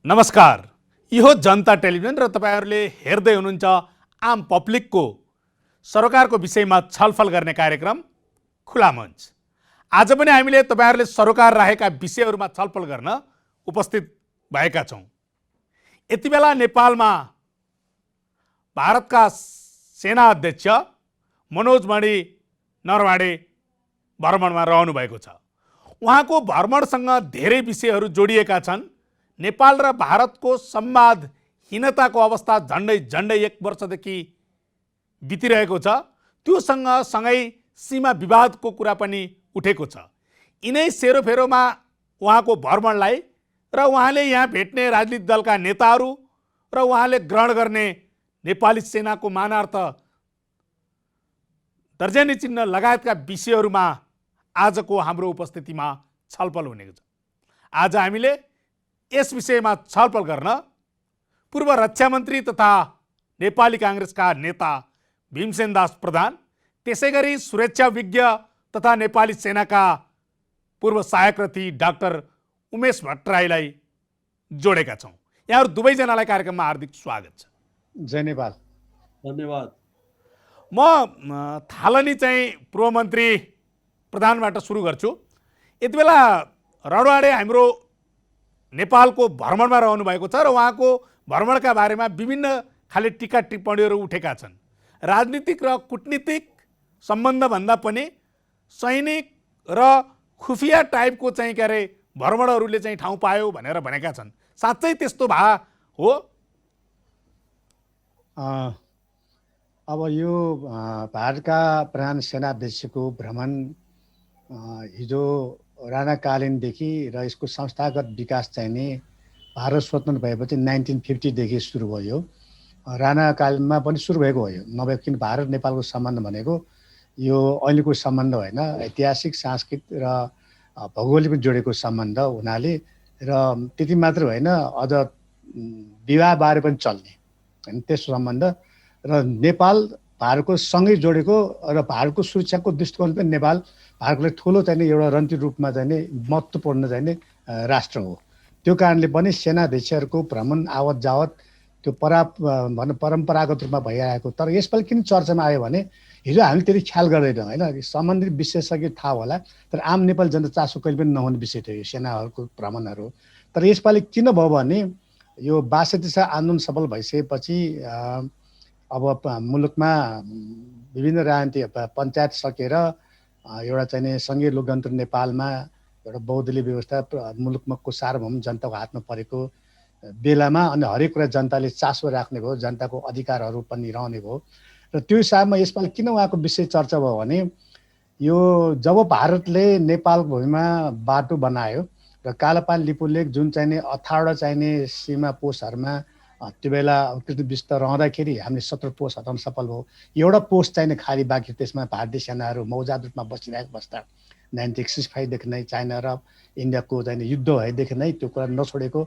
नमस्कार, यो जनता टेलिभिजन र तपाईहरुले हेर्दै हुनुहुन्छ आम पब्लिकको सरकारको विषयमा छलफल गर्ने कार्यक्रम खुला मञ्च। आज पनि हामीले तपाईहरुले सरकार राखेका विषयहरुमा छलफल गर्न उपस्थित भएका छौं। यति बेला नेपालमा भारतका सेना अध्यक्ष मनोज मणि नरवाणे भ्रमणमा रहनु भएको छ। उहाँको भ्रमणसँग धेरै विषयहरु जोडिएका छन्। नेपाल र भारतको संवादहीनताको अवस्था झन्डै 1 वर्षदेखि बितिरहेको छ। त्यो सँगै सीमा विवादको कुरा पनि उठेको छ। यिनै सेरोफेरोमा उहाँको भ्रमणलाई र उहाँले यहाँ भेट्ने राजनीतिक दलका नेताहरू र उहाँले ग्रहण गर्ने नेपाली सेनाको मानार्थ दर्जनी चिन्ह लगायतका विषयहरूमा आजको हाम्रो उपस्थितिमा छलफल हुनेको छ। आज हामीले यस विषयमा छलफल गर्न पूर्व रक्षा मन्त्री तथा नेपाली कांग्रेसका नेता भीमसेन दास प्रधान, त्यसैगरी सुरक्षा विज्ञ तथा नेपाली सेनाका पूर्व सहायक रथी डाक्टर उमेश भट्टराईलाई जोडेका छौं। यहाँहरु दुवैजनालाई कार्यक्रममा हार्दिक स्वागत छ। जय नेपाल। धन्यवाद। म थालनी चाहिँ पूर्व मन्त्री प्रधानबाट सुरु गर्छु। यति बेला रणवाडे हाम्रो नेपालको भ्रमणमा रहनु भएको छ र उहाँको भ्रमणका बारेमा विभिन्न खाले टीका टिप्पणीहरू उठेका छन्। राजनीतिक र कूटनीतिक सम्बन्ध भन्दा पनि सैनिक र खुफिया टाइपको चाहिँ के अरे भ्रमणहरूले चाहिँ ठाउँ पायो भनेर भनेका छन्। साँच्चै त्यस्तो भा हो? अब यो भारतका प्रधान सेनाध्यक्षको भ्रमण हिजो राणाकालीनदेखि र यसको संस्थागत विकास चाहिँ नि भारत स्वतन्त्र भएपछि 1950 देखि सुरु भयो। राणाकालमा पनि सुरु भएको हो। नभए किन भारत नेपालको सम्बन्ध भनेको यो अहिलेको सम्बन्ध होइन, ऐतिहासिक सांस्कृतिक र भौगोलिक जोडेको सम्बन्ध हुनाले र त्यति मात्र होइन, अझ विवाह बारे पनि चल्ने हैन त्यस्तो सम्बन्ध र नेपाल भारतको सँगै जोडेको र भारतको सुरक्षाको दृष्टिकोण पनि नेपाल भारतले ठुलो चाहिँ एउटा रणनीतिक रूपमा चाहिँ महत्त्वपूर्ण चाहिँ राष्ट्र हो। त्यो कारणले पनि सेनाध्यक्षहरूको भ्रमण आवत जावत त्यो परम्परागत रूपमा भइरहेको। तर यसपालि किन चर्चामा आयो भने हिजो हामी त्यति ख्याल गर्दैनौँ होइन, सम्बन्धित विशेषज्ञ थाहा होला, तर आम नेपाली जनता चासो कहिले पनि नहुने विषय थियो यो सेनाहरूको भ्रमणहरू। तर यसपालि किन भयो भने यो 62 आन्दोलन सफल भइसकेपछि अब मुलुकमा विभिन्न राजनीतिक पञ्चायत सकेर एउटा चाहिँ सङ्घीय लोकतन्त्र नेपालमा एउटा बहुदलीय व्यवस्था मुलुकको सार्वभौम जनताको हातमा परेको बेलामा अनि हरेक कुरा जनताले चासो राख्ने भयो, जनताको अधिकारहरू पनि रहने भयो। र त्यो हिसाबमा यसपालि किन उहाँको विषय चर्चा भयो भने यो जब भारतले नेपाल भूमिमा बाटो बनायो र कालापानी लिपुलेक जुन चाहिने 18 चाहिने सीमा पोस्टहरूमा त्यो बेला कृतविस्त रहँदाखेरि हामीले 17 पोस्ट हटाउन सफल भयो। एउटा पोस्ट चाहिने खाली बाँकी, त्यसमा भारतीय सेनाहरू मौजाद रूपमा बसिरहेको अवस्था 1965 देखि नै चाइना र इन्डियाको चाहिँ युद्ध भएदेखि नै त्यो कुरा नछोडेको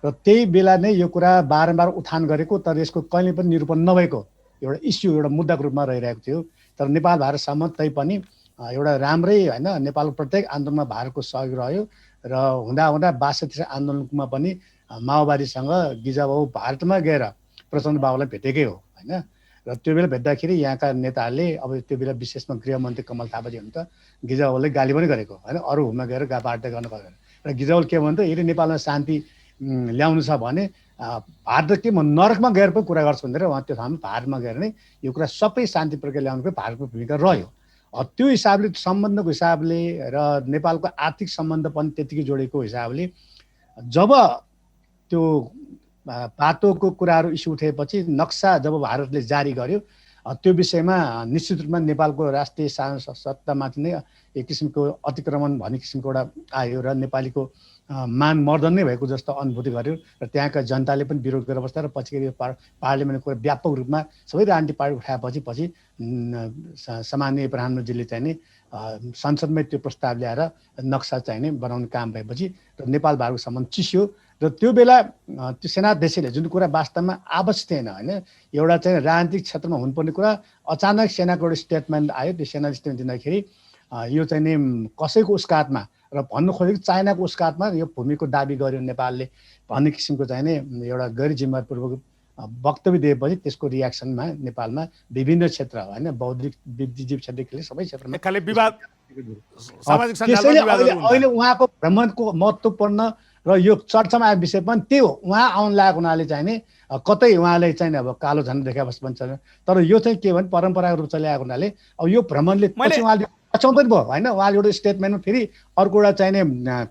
र त्यही बेला नै यो कुरा बारम्बार उठान गरेको, तर यसको कहिले पनि निरूपण नभएको एउटा इस्यु एउटा मुद्दाको रूपमा रहिरहेको थियो। तर नेपाल भारत सम्बन्ध तै पनि एउटा राम्रै होइन, नेपालको प्रत्येक आन्दोलनमा भारतको सहयोग रह्यो र हुँदा 62 आन्दोलनमा पनि माओवादीसँग गिजाबाबु भारतमा गएर प्रचण्ड बाबुलाई भेटेकै हो होइन। र त्यो बेला भेट्दाखेरि यहाँका नेताहरूले अब त्यो बेला विशेषमा गृहमन्त्री कमल थापाजी हुनु त गिजाबाबुलाई गाली पनि गरेको होइन, अरू हुममा गएर वार्ता गर्नु पर्यो र गिजाबाबुले के भन्थ्यो, यदि नेपालमा शान्ति ल्याउनु छ भने भारत के नरकमा गएर पनि कुरा गर्छ भनेर उहाँ त्यो ठाउँमा भारतमा गएर नै यो कुरा सबै शान्ति प्रक्रिया ल्याउनु पनि भारतको भूमिका रह्यो। त्यो हिसाबले सम्बन्धको हिसाबले र नेपालको आर्थिक सम्बन्ध पनि त्यतिकै जोडेको हिसाबले जब त्यो बाटोको कुराहरू इस्यु उठेपछि नक्सा जब भारतले जारी गर्यो त्यो विषयमा निश्चित रूपमा नेपालको राष्ट्रिय सत्तामाथि नै एक किसिमको अतिक्रमण भन्ने किसिमको एउटा आयो र नेपालीको मान मर्दन नै भएको जस्तो अनुभूति गर्यो र त्यहाँका जनताले पनि विरोध गरेर बस्दा र पछि पार्लियामेन्टको कुरा व्यापक रूपमा सबै राजनीतिक पार्टी उठाएपछि सामान्य प्रधानमन्त्रीले चाहिँ नि संसदमै त्यो प्रस्ताव ल्याएर नक्सा चाहिँ नि बनाउने काम भएपछि र नेपाल भारतको सम्बन्ध चिस्यो र त्यो बेला त्यो सेनाध्यक्षले जुन कुरा वास्तवमा आवश्यक थिएन होइन, एउटा चाहिँ राजनीतिक क्षेत्रमा हुनुपर्ने कुरा अचानक सेनाको एउटा स्टेटमेन्ट आयो। त्यो सेना स्टेटमेन्ट दिँदाखेरि यो चाहिँ नि कसैको उसकातमा र भन्नु खोजेको चाइनाको उसकातमा यो भूमिको दाबी गर्यो नेपालले भन्ने किसिमको चाहिँ नि एउटा गैर जिम्मेवारपूर्वक वक्तव्य दिएपछि त्यसको रियाक्सनमा नेपालमा विभिन्न क्षेत्र होइन बौद्धिक बुद्धिजीवी क्षेत्रले सबै क्षेत्रमा एकखाले विवाद सामाजिक त्यसैले सञ्जालमा अहिले विवादहरू अहिले उहाँको भ्रमणको महत्त्वपूर्ण र यो चर्चामा आएको विषय पनि त्यही हो उहाँ आउनु लागेको हुनाले चाहिँ नि कतै उहाँले चाहिँ अब कालो झन्डा देखाए जस्तो पनि छैन तर यो चाहिँ के भने परम्परागत रूप चलिआएको हुनाले अब यो भ्रमणले पछि उहाँले बचाउँदै भयो होइन उहाँले एउटा स्टेटमेन्टमा फेरि अर्को एउटा चाहिँ नि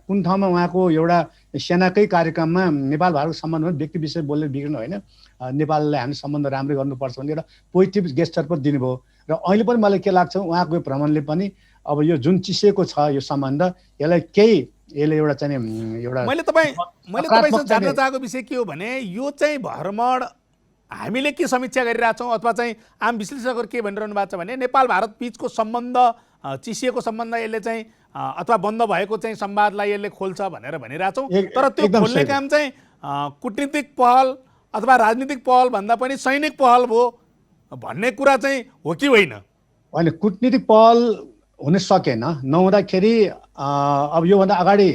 कुन ठाउँमा उहाँको एउटा सेनाकै कार्यक्रममा नेपाल भारतको सम्बन्धमा व्यक्ति विषय बोल्ने बिग्रिनु होइन नेपाललाई हामी सम्बन्ध राम्रै गर्नुपर्छ भने एउटा पोजिटिभ गेस्चर पनि दिनुभयो र अहिले पनि मलाई के लाग्छ उहाँको यो भ्रमणले पनि अब यो जुन चिसिएको छ यो सम्बन्ध यसलाई केही यसले एउटा चाहिँ एउटा मैले तपाईँसँग जान्न चाहेको विषय के हो भने यो चाहिँ भ्रमण हामीले के समीक्षा गरिरहेछौँ अथवा चाहिँ आम विश्लेषकहरू के भनिरहनु भएको छ भने नेपाल भारत बीचको सम्बन्ध चिसिएको सम्बन्ध यसले चाहिँ अथवा बन्द भएको चाहिँ संवादलाई यसले खोल्छ भनेर भनिरहेछौँ तर त्यो खोल्ने काम चाहिँ कूटनीतिक पहल अथवा राजनीतिक पहल भन्दा पनि सैनिक पहल भयो भन्ने कुरा चाहिँ हो कि होइन होइन कूटनीतिक पहल हुन सकेन नहुँदाखेरि अब योभन्दा अगाडि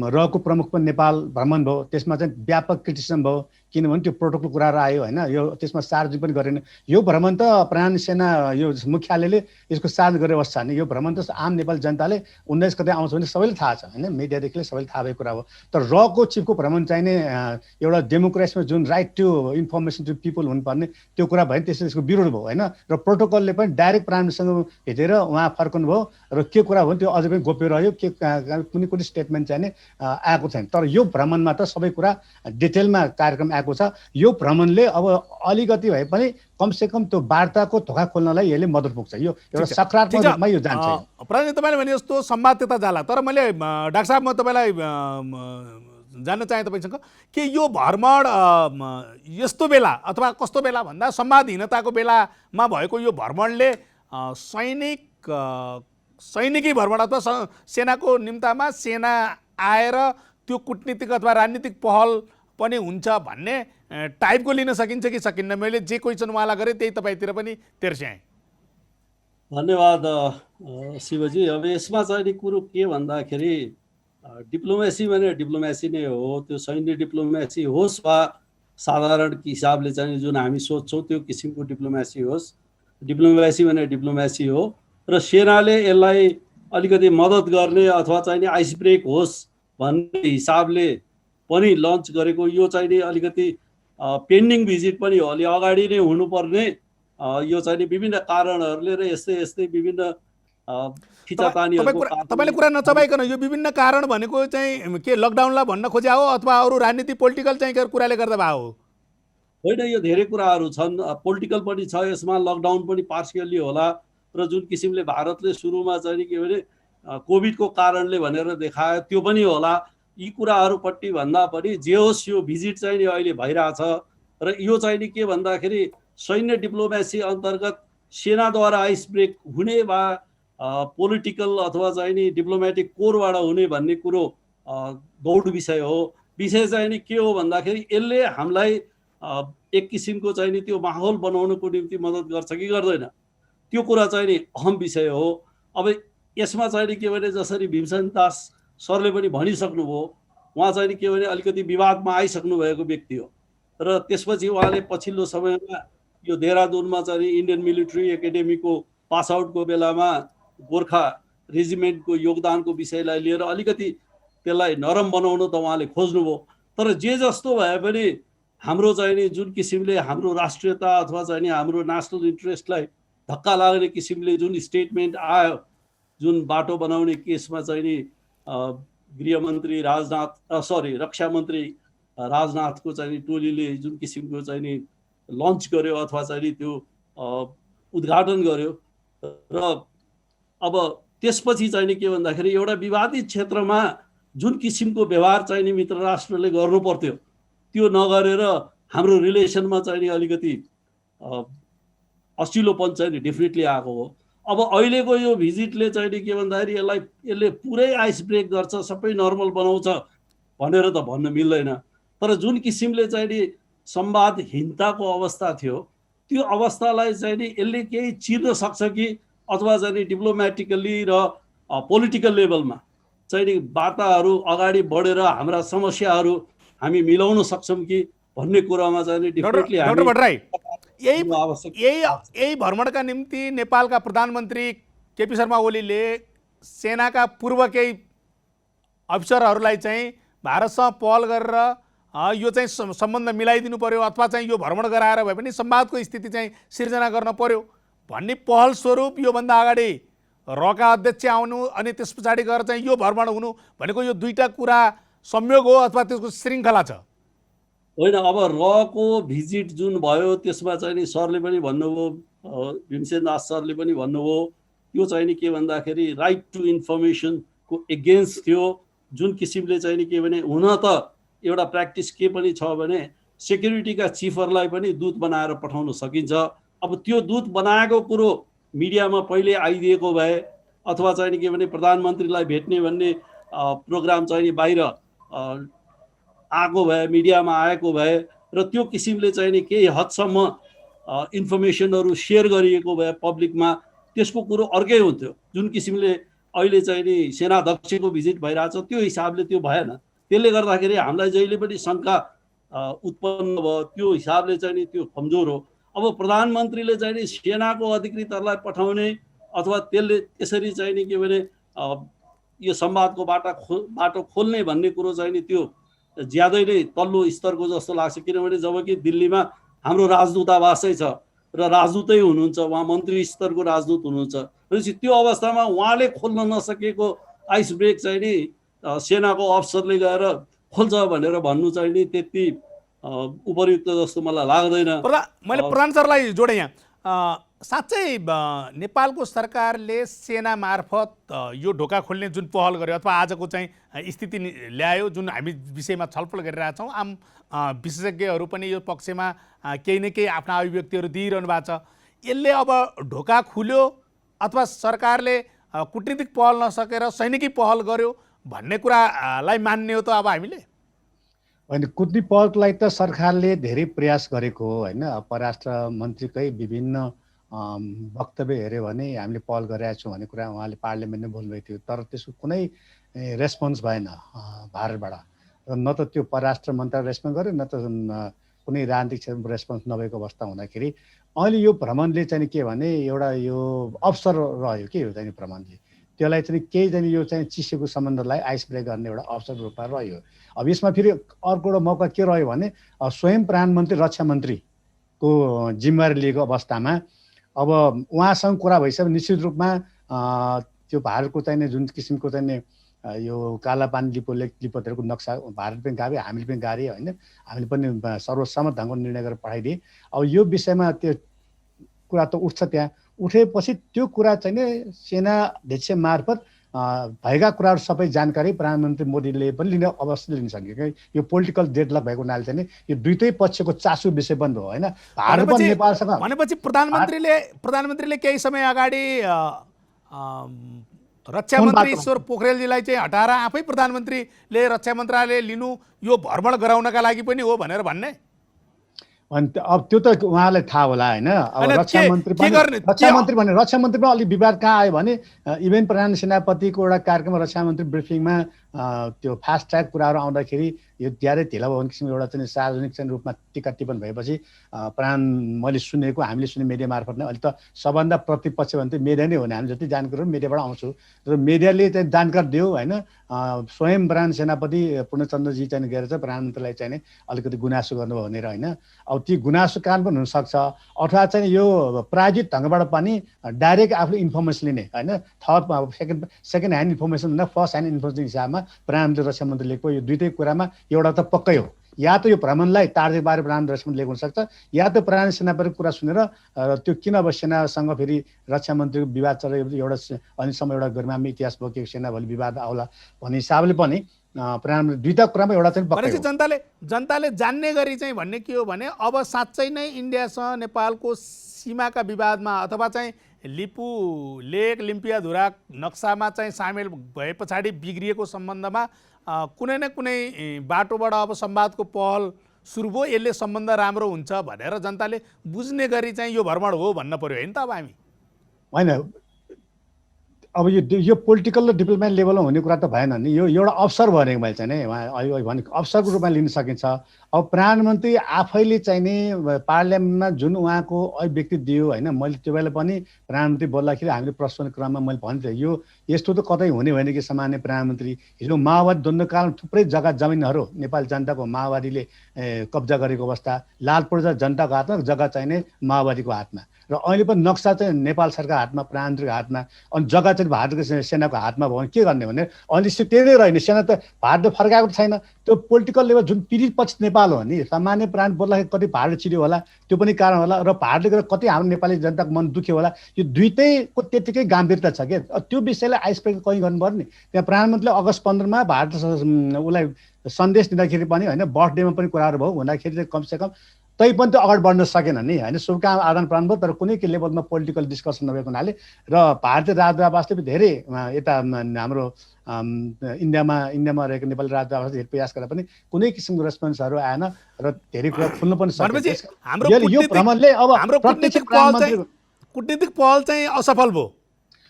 रहेको प्रमुख पनि नेपाल भ्रमण भयो त्यसमा चाहिँ व्यापक क्रिटिसिजम भयो किनभने त्यो प्रोटोकल कुराहरू आयो होइन यो त्यसमा सार्वजनिक पनि गरेन यो भ्रमण त प्रधान सेना यो मुख्यालयले यसको सार्वजनिक गरेर अवस्था नि यो भ्रमण त आम नेपाली जनताले 19 गते आउँछ भने सबैले थाहा छ होइन मिडियादेखि सबैले थाहा भएको कुरा हो तर रको चिफको भ्रमण चाहिने एउटा डेमोक्रेसीमा जुन right to information to people हुनुपर्ने त्यो कुरा भयो त्यसले यसको विरोध भयो होइन र प्रोटोकलले पनि डाइरेक्ट प्राइम मिनिस्टरसँग भेटेर उहाँ फर्कनु भयो र के कुरा हो त्यो अझै पनि गोप्य रह्यो के कुनै स्टेटमेन्ट चाहिँ आएको छैन तर यो भ्रमणमा त सबै कुरा डिटेलमा कार्यक्रम आएको छ यो भ्रमणले अब अलिकति भए पनि कमसेकम त्यो वार्ताको धोका खोल्नलाई यसले मद्दत पुग्छ यो एउटा सकारात्मक रूपमा यो जान्छ प्रधान तपाईँले भने जस्तो संवाद त्यता जाला तर मैले डाक्टर साहब म तपाईँलाई जान्न चाहे तपाईँसँग कि यो भ्रमण यस्तो बेला अथवा कस्तो बेला भन्दा संवादहीनताको बेलामा भएको यो भ्रमणले सैनिकी भ्रमण अथवा सेनाको निम्तामा सेना आएर त्यो कूटनीतिक अथवा राजनीतिक पहल पनि हुन्छ भन्ने टाइपको लिन सकिन्छ कि सकिन्न मैले जे क्वेसन उहाँलाई गरेँ त्यही तपाईँतिर पनि तेर्स्याएँ धन्यवाद शिवजी अब यसमा चाहिँ कुरो के भन्दाखेरि डिप्लोमेसी भने डिप्लोमेसी नै हो त्यो सैन्य डिप्लोमेसी होस् वा साधारण हिसाबले चाहिँ जुन हामी सोच्छौँ त्यो किसिमको डिप्लोमेसी होस् डिप्लोमेसी भने डिप्लोमेसी हो र सेनाले यसलाई अलिकति मद्दत गर्ने अथवा चाहिँ आइस ब्रेक होस् भन्ने हिसाबले पनि लन्च गरेको यो चाहिँ अलिकति पेन्डिङ भिजिट पनि हो अलि अगाडि नै हुनुपर्ने यो चाहिँ विभिन्न कारणहरूले र यस्तै यस्तै विभिन्न तपाईँले कुरा नचबाइकन यो विभिन्न कारण भनेको चाहिँ के लकडाउनलाई भन्न खोज्या हो अथवा अरू राजनीति पोलिटिकल चाहिँ कुराले गर्दा भयो हो होइन यो धेरै कुराहरू छन् पोलिटिकल पनि छ यसमा लकडाउन पनि पार्सियल्ली होला र जुन किसिमले भारतले सुरुमा चाहिँ के भने कोभिडको कारणले भनेर देखायो त्यो पनि होला यी कुराहरूपट्टि भन्दा पनि जे होस् यो भिजिट चाहिँ अहिले भइरहेछ र यो चाहिँ के भन्दाखेरि सैन्य डिप्लोमेसी अन्तर्गत सेनाद्वारा आइस ब्रेक हुने वा पोलिटिकल अथवा चाहिँ डिप्लोमेटिक कोरबाट हुने भन्ने कुरो गौड विषय हो विषय चाहिँ के हो भन्दाखेरि यसले हामीलाई एक किसिमको चाहिँ त्यो माहौल बनाउनको निम्ति मद्दत गर्छ कि गर्दैन त्यो कुरा चाहिँ अहम विषय हो अब यसमा चाहिँ के भने जसरी भीमसेन दास सरले पनि भनिसक्नुभयो उहाँ चाहिँ के भने अलिकति विवादमा आइसक्नु भएको व्यक्ति हो र त्यसपछि उहाँले पछिल्लो समयमा यो देहरादुनमा चाहिँ इन्डियन मिलिट्री एकाडेमीको पास आउटको बेलामा गोर्खा रेजिमेन्टको योगदानको विषयलाई लिएर अलिकति त्यसलाई नरम बनाउन त उहाँले खोज्नुभयो तर जे जस्तो भए पनि हाम्रो चाहिँ जुन किसिमले हाम्रो राष्ट्रियता अथवा चाहिँ हाम्रो नेसनल इन्ट्रेस्टलाई धक्का लाग्ने किसिमले जुन स्टेटमेन्ट आयो जुन बाटो बनाउने केसमा चाहिँ गृहमन्त्री रक्षा मन्त्री राजनाथको चाहिँ टोलीले जुन किसिमको चाहिँ लन्च गर्यो अथवा चाहिँ त्यो उद्घाटन गर्यो र अब त्यसपछि चाहिँ के भन्दाखेरि एउटा विवादित क्षेत्रमा जुन किसिमको व्यवहार चाहिँ मित्र राष्ट्रले गर्नु पर्थ्यो त्यो नगरेर हाम्रो रिलेसनमा चाहिँ अलिकति असिलोपन चाहिँ डेफिनेटली आएको हो अब अहिलेको यो भिजिटले चाहिँ के भन्दाखेरि यसले पुरै आइस ब्रेक गर्छ सबै नर्मल बनाउँछ भनेर त भन्न मिल्दैन तर जुन किसिमले चाहिँ संवादहीनताको अवस्था थियो त्यो अवस्थालाई चाहिँ यसले केही चिर्न सक्छ कि अथवा चाहिँ डिप्लोमेटिकली र पोलिटिकल लेभलमा चाहिँ नि वार्ताहरू अगाडि बढेर हाम्रा समस्याहरू हामी मिलाउन सक्छौँ कि भन्ने कुरामा चाहिँ नि डेफिनेटली डाक्टर भट्टराई, यही हामी आवश्यक यही यही भ्रमणका निम्ति नेपालका प्रधानमन्त्री केपी शर्मा ओलीले सेनाका पूर्व केही अफिसरहरूलाई चाहिँ भारतसँग पहल गरेर यो चाहिँ सम्बन्ध मिलाइदिनु पर्यो अथवा चाहिँ यो भ्रमण गराएर भए पनि संवादको स्थिति चाहिँ सिर्जना गर्न पर्यो भन्ने पहल स्वरूप योभन्दा अगाडि रका अध्यक्ष आउनु अनि त्यस पछाडि गएर चाहिँ यो भ्रमण हुनु भनेको यो दुईटा कुरा संयोग हो अथवा त्यसको श्रृङ्खला छ? होइन, अब रको भिजिट जुन भयो त्यसमा चाहिँ नि सरले पनि भन्नुभयो, भीमसेन दास सरले पनि भन्नुभयो, त्यो चाहिँ नि के भन्दाखेरि राइट टु इन्फर्मेसनको एगेन्स्ट थियो। जुन किसिमले चाहिँ नि के भने हुन त एउटा प्र्याक्टिस के पनि छ भने सेक्युरिटीका चिफहरूलाई पनि दूत बनाएर पठाउन सकिन्छ। अब त्यो दूत बनाएको कुरो मिडियामा पहिले आइदिएको भए अथवा चाहिँ नि के भने प्रधानमन्त्रीलाई भेट्ने भन्ने प्रोग्राम चाहिँ नि बाहिर आएको भए, मिडियामा आएको भए र त्यो किसिमले चाहिँ नि केही हदसम्म इन्फर्मेसनहरू सेयर गरिएको भए पब्लिकमा, त्यसको कुरो अर्कै हुन्थ्यो। जुन किसिमले अहिले चाहिँ नि सेनाध्यक्षको भिजिट भइरहेछ त्यो हिसाबले त्यो भएन। त्यसले गर्दाखेरि हामीलाई जहिले पनि शङ्का उत्पन्न भयो, त्यो हिसाबले चाहिँ नि त्यो कमजोर हो। अब प्रधानमन्त्रीले चाहिँ नि सेनाको अधिकृतहरूलाई पठाउने अथवा त्यसले त्यसरी चाहिँ नि के भने यो संवादको बाटो खोल्ने भन्ने कुरो चाहिँ नि त्यो ज्यादै नै तल्लो स्तरको जस्तो लाग्छ। किनभने जबकि दिल्लीमा हाम्रो राजदूतावासै छ र राजदूतै हुनुहुन्छ, उहाँ मन्त्री स्तरको राजदूत हुनुहुन्छ। भनेपछि त्यो अवस्थामा उहाँले खोल्न नसकेको आइस ब्रेक चाहिँ नि सेनाको अफसरले गएर खोल्छ भनेर भन्नु चाहिँ नि त्यति उपयुक्त जस्तो मलाई लाग्दैन। मैले प्रधान सरलाई जोडेँ यहाँ। साँच्चै नेपालको सरकारले सेना मार्फत यो ढोका खोल्ने जुन पहल गर्यो अथवा आजको चाहिँ स्थिति ल्यायो जुन हामी विषयमा छलफल गरिरहेछौँ, आम विशेषज्ञहरू पनि यो पक्षमा केही न केही आफ्ना अभिव्यक्तिहरू दिइरहनु भएको छ। यसले अब ढोका खुल्यो अथवा सरकारले कुटनीतिक पहल नसकेर सैनिकी पहल गर्यो भन्ने कुरालाई मान्ने हो त अब हामीले? होइन, कुटनीतिक पहललाई त सरकारले धेरै प्रयास गरेको हो होइन। परराष्ट्र मन्त्रीकै विभिन्न वक्तव्य हेऱ्यो भने हामीले पहल गरेका छौँ भन्ने कुरा उहाँले पार्लियामेन्टमै बोल्नुभएको थियो, तर त्यसको कुनै रेस्पोन्स भएन भारतबाट। र न त त्यो परराष्ट्र मन्त्रालय रेस्पोन्स गर्यो न त कुनै राजनीतिक क्षेत्रमा रेस्पोन्स नभएको अवस्था हुँदाखेरि अहिले यो भ्रमणले चाहिँ के भने एउटा यो अवसर रह्यो कि यो चाहिँ भ्रमणले त्यसलाई चाहिँ केही चाहिँ यो चाहिँ चिसोको सम्बन्धलाई आइस ब्रेक गर्ने एउटा अवसर रूपमा रह्यो। अब यसमा फेरि अर्को एउटा मौका के रह्यो भने स्वयं प्रधानमन्त्री रक्षा मन्त्रीको जिम्मेवारी लिएको अवस्थामा अब उहाँसँग कुरा भइसक्यो निश्चित रूपमा त्यो भारतको चाहिँ जुन किसिमको चाहिँ यो कालापानी लिपोतेरको नक्सा भारत पनि गावे हामीले पनि गारे होइन, हामीले पनि सर्वसम्मत ढङ्गको निर्णय गरेर पठाइदिए। अब यो विषयमा त्यो कुरा त उठ्छ, त्यहाँ उठेपछि त्यो कुरा चाहिँ नि सेनाध्यक्ष मार्फत भएका कुराहरू सबै जानकारी प्रधानमन्त्री मोदीले पनि लिने अवश्य लिन सके। यो पोलिटिकल डेडलक भएको हुनाले चाहिँ यो दुईटै पक्षको चासो विषय पनि हो होइन। भारत पनि नेपालसँग भनेपछि प्रधानमन्त्रीले केही समय अगाडि रक्षा मन्त्री ईश्वर पोखरेलजीलाई चाहिँ हटाएर आफै प्रधानमन्त्रीले रक्षा मन्त्रालय लिनु यो भ्रमण गराउनका लागि पनि हो भनेर भन्ने? अनि अब त्यो त उहाँलाई थाहा होला होइन। अब रक्षा मन्त्री भने रक्षा मन्त्रीमा अलिक विवाद कहाँ आयो भने इभेन प्रधान सेनापतिको एउटा कार्यक्रममा रक्षा मन्त्री ब्रिफिङमा त्यो फास्ट ट्र्याक कुराहरू आउँदाखेरि यो धेरै ढिला भयो भने किसिमको एउटा चाहिँ सार्वजनिक चाहिँ रूपमा टिका टिप्पण भएपछि मैले सुनेको हामीले सुने मिडिया मार्फत नै अहिले त सबभन्दा प्रतिपक्ष भने चाहिँ मिडिया नै हो नि। हामी जति जानकारी मिडियाबाट आउँछु र मिडियाले चाहिँ जानकारी दियो होइन। स्वयं प्रधान सेनापति पूर्णचन्द्रजी चाहिँ गएर चाहिँ प्रधानमन्त्रीलाई चाहिँ अलिकति गुनासो गर्नुभयो भनेर होइन। अब ती गुनासो कारण पनि हुनसक्छ अथवा चाहिँ यो प्रायोजित ढङ्गबाट पनि डाइरेक्ट आफूले इन्फर्मेसन लिने होइन, थर्ड सेकेन्ड ह्यान्ड इन्फर्मेसन भन्दा फर्स्ट ह्यान्ड इन्फर्मेसन हिसाबमा प्रधानमन्त्री रक्षा मन्त्रीले यो दुईटै कुरामा एउटा त पक्कै हो, या त यो भ्रमणलाई तार्दै बारे प्रधानमन्त्री रक्षा मन्त्रीले हुनसक्छ या त प्रधान सेनापतिको कुरा सुनेर त्यो किन अब सेनासँग फेरि रक्षा मन्त्रीको विवाद चलेर एउटा अहिलेसम्म एउटा गरिमामी इतिहास बोकेको सेना भोलि विवाद आउला भन्ने हिसाबले पनि प्रधानमन्त्री दुईटा कुरामा एउटा चाहिँ पक्कै हो। जनताले जान्ने गरी चाहिँ भन्ने के हो भने अब साँच्चै नै इन्डियासँग नेपालको सीमाका विवादमा अथवा चाहिँ लिपु लेक लिम्पियाधुरा नक्सामा चाहिँ सामेल भए पछाडि बिग्रिएको सम्बन्धमा कुनै न कुनै बाटोबाट अब संवादको पहल सुरु भयो, यसले सम्बन्ध राम्रो हुन्छ भनेर जनताले बुझ्ने गरी चाहिँ यो भ्रमण हो भन्न पर्यो होइन त? अब हामी होइन अब यो पोलिटिकल र डिप्लोमेट लेभलमा हुने कुरा त भएन नि, यो एउटा अवसर भनेको मैले चाहिँ नि उहाँ भनेको अवसरको रूपमा लिन सकिन्छ। अब प्रधानमन्त्री आफैले चाहिँ नि पार्लियामेन्टमा जुन उहाँको अभिव्यक्ति दियो होइन, मैले त्यो बेला पनि प्रधानमन्त्री बोल्दाखेरि हामीले प्रश्न क्रममा मैले भन्थेँ यो यस्तो त कतै हुने होइन कि सामान्य प्रधानमन्त्री। हिजो माओवादी द्वन्द्वकालमा थुप्रै जग्गा जमिनहरू नेपाली जनताको माओवादीले कब्जा गरेको अवस्था, लालपुर्जा जनताको हातमा, जग्गा चाहिने माओवादीको हातमा, र अहिले पनि नक्सा चाहिँ नेपाल सरकारको हातमा, प्रधानमन्त्रीको हातमा, अनि जग्गा चाहिँ भारतको सेनाको हातमा भयो भने के गर्ने भने अहिले त्यही नै रहेन। सेना त भारतले फर्काएको छैन। त्यो पोलिटिकल लेभल जुन पीडित नेपाल हो नि, सामान्य प्राण बोल्दाखेरि कति भारत चिर्यो होला, त्यो पनि कारण होला, र भारतले गर्दा कति हाम्रो नेपाली जनताको मन दुख्यो होला। यो दुइटैको त्यतिकै गम्भीरता छ क्या। त्यो विषयलाई आइसपेक्ट कहीँ गर्नु पर्ने। त्यहाँ प्रधानमन्त्रीले अगस्त 15 भारत उसलाई सन्देश दिँदाखेरि पनि होइन, बर्थडेमा पनि कुराहरू भयो हुँदाखेरि चाहिँ कमसेकम तै पनि त्यो अगाडि बढ्न सकेन नि होइन। शुभकामना आदान प्रदान भयो, तर कुनै लेभलमा पोलिटिकल डिस्कसन नभएको हुनाले र भारतीय राजदूतावासले पनि धेरै यता हाम्रो इन्डियामा रहेको नेपाली राजदूतावासले धेरै प्रयास गरेर पनि कुनै किसिमको रेस्पोन्सहरू आएन र धेरै कुरा खुल्नु पनि सकेन। यो भ्रमणले अब कूटनीतिक पहल चाहिँ असफल भयो।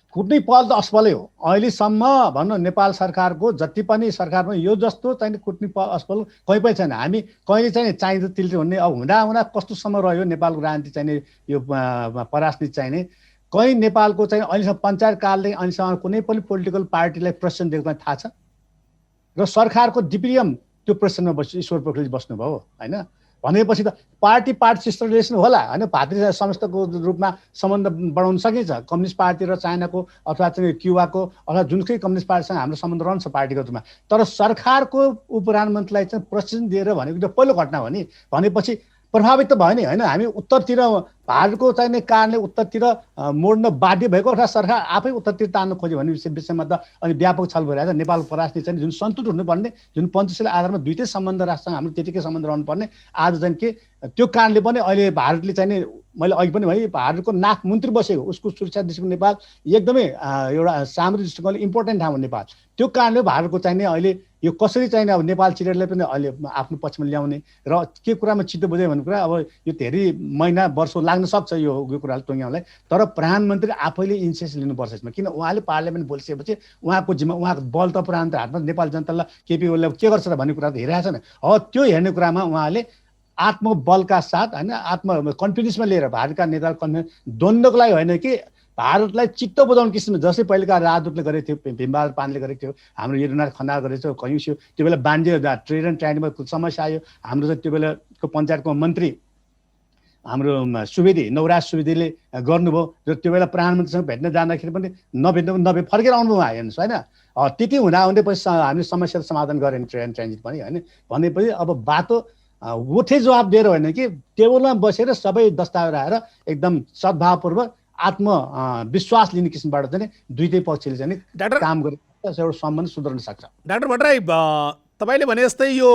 कूटनीतिक पहल त असफलै हो अहिलेसम्म भन्नु। नेपाल सरकारको जति पनि सरकारमा यो जस्तो चाहिँ कूटनीतिक पहल असफल कहीँ पनि छैन। हामी कहिले चाहिँ चाहिन्छ तिल्छ भन्ने अब हुँदा कस्तोसम्म रह्यो नेपालको राजनीति चाहिने, यो पराजनीति चाहिने कहीँ नेपालको चाहिँ अहिलेसम्म पञ्चायत कालले अहिलेसम्म कुनै पनि पोलिटिकल पार्टीलाई प्रेसिडेन्ट दिएको थाहा छ र सरकारको डिपिएम त्यो प्रेसिडेन्टमा ईश्वर पोखरेलजी बस्नुभयो होइन। भनेपछि त पार्टी सिस्टर रिलेसन होला होइन, भातृ समस्तको रूपमा सम्बन्ध बढाउन सकिन्छ। कम्युनिस्ट पार्टी र चाइनाको अथवा चाहिँ क्युबाको अथवा जुनकै कम्युनिस्ट पार्टीसँग हाम्रो सम्बन्ध रहन्छ पार्टीको रूपमा। तर सरकारको उपप्रधानमन्त्रीलाई चाहिँ प्रेसिडेन्ट दिएर भनेको त्यो पहिलो घटना हो नि। भनेपछि प्रभावित त भयो नि होइन। हामी उत्तरतिर भारतको चाहिने कारणले उत्तरतिर मोड्न बाध्य भएको अथवा सरकार आफै उत्तरतिर तान्न खोज्यो भन्ने विषयमा त अनि व्यापक छलफल भइरहेको छ। नेपालको पराजनीति चाहिँ जुन सन्तुलन हुनुपर्ने, जुन पञ्चशील आधारमा दुइटै सम्बन्ध राष्ट्रसँग हाम्रो त्यतिकै सम्बन्ध रहनुपर्ने, आज चाहिँ के त्यो कारणले पनि अहिले भारतले चाहिँ मैले अघि पनि भने भारतको नाक मुन्त्री बसेको, उसको सुरक्षा दृष्टिकोण नेपाल एकदमै एउटा सामरिक दृष्टिकोणले इम्पोर्टेन्ट ठाउँ हो नेपाल। त्यो कारणले भारतको चाहिने अहिले यो कसरी चाहिने अब नेपाल चिरेरले पनि अहिले आफ्नो पक्षमा ल्याउने र के कुरामा चित्त बुझ्यो भन्ने कुरा अब यो धेरै महिना वर्ष लाग्न सक्छ यो कुरालाई टुङ्ग्याउनलाई। तर प्रधानमन्त्री आफैले इनिसिएटिभ लिनुपर्छ यसमा, किन उहाँले पार्लियामेन्ट बोलिसकेपछि उहाँको जिम्मा, उहाँको बल त प्रधानमन्त्री हातमा, नेपाल जनतालाई केपी ओलीले के गर्छ र भन्ने कुरा त हेरिरहेको छ नि। अब त्यो हेर्ने कुरामा उहाँले आत्मबलका साथ होइन, आत्म कन्फिडेन्समा लिएर भारतका नेताहरू कन्फिडेन्स द्वन्द्वको लागि होइन कि भारतलाई चित्त बुझाउने किसिममा जस्तै पहिलेका राजदूतले गरेको थियो, भीमबहादुर पानले गरेको थियो, हाम्रो युरनाथ खनाल गरेको थियो, कयौँ थियो। त्यो बेला वाणिज्य ट्रेड एन्ड ट्राइडमा समस्या आयो। हाम्रो चाहिँ त्यो बेलाको पञ्चायतको मन्त्री हाम्रो सुवेदी, नवराज सुवेदीले गर्नुभयो र त्यो बेला प्रधानमन्त्रीसँग भेट्न जाँदाखेरि पनि नभेट्नु फर्केर आउनुभयो हेर्नुहोस् होइन। त्यति हुँदा पछि हामीले समस्याको समाधान गरेन ट्रेड एन्ड ट्रान्जिट पनि होइन। भनेपछि अब बाटो उठे जवाब दिएर होइन कि टेबलमा बसेर सबै दस्तावेज आएर एकदम सद्भावपूर्वक आत्मविश्वास लिने किसिमबाट चाहिँ दुइटै पक्षले चाहिँ काम गरेर एउटा सम्बन्ध सुधार्न सक्छ। डाक्टर भट्टराई, तपाईँले भने जस्तै यो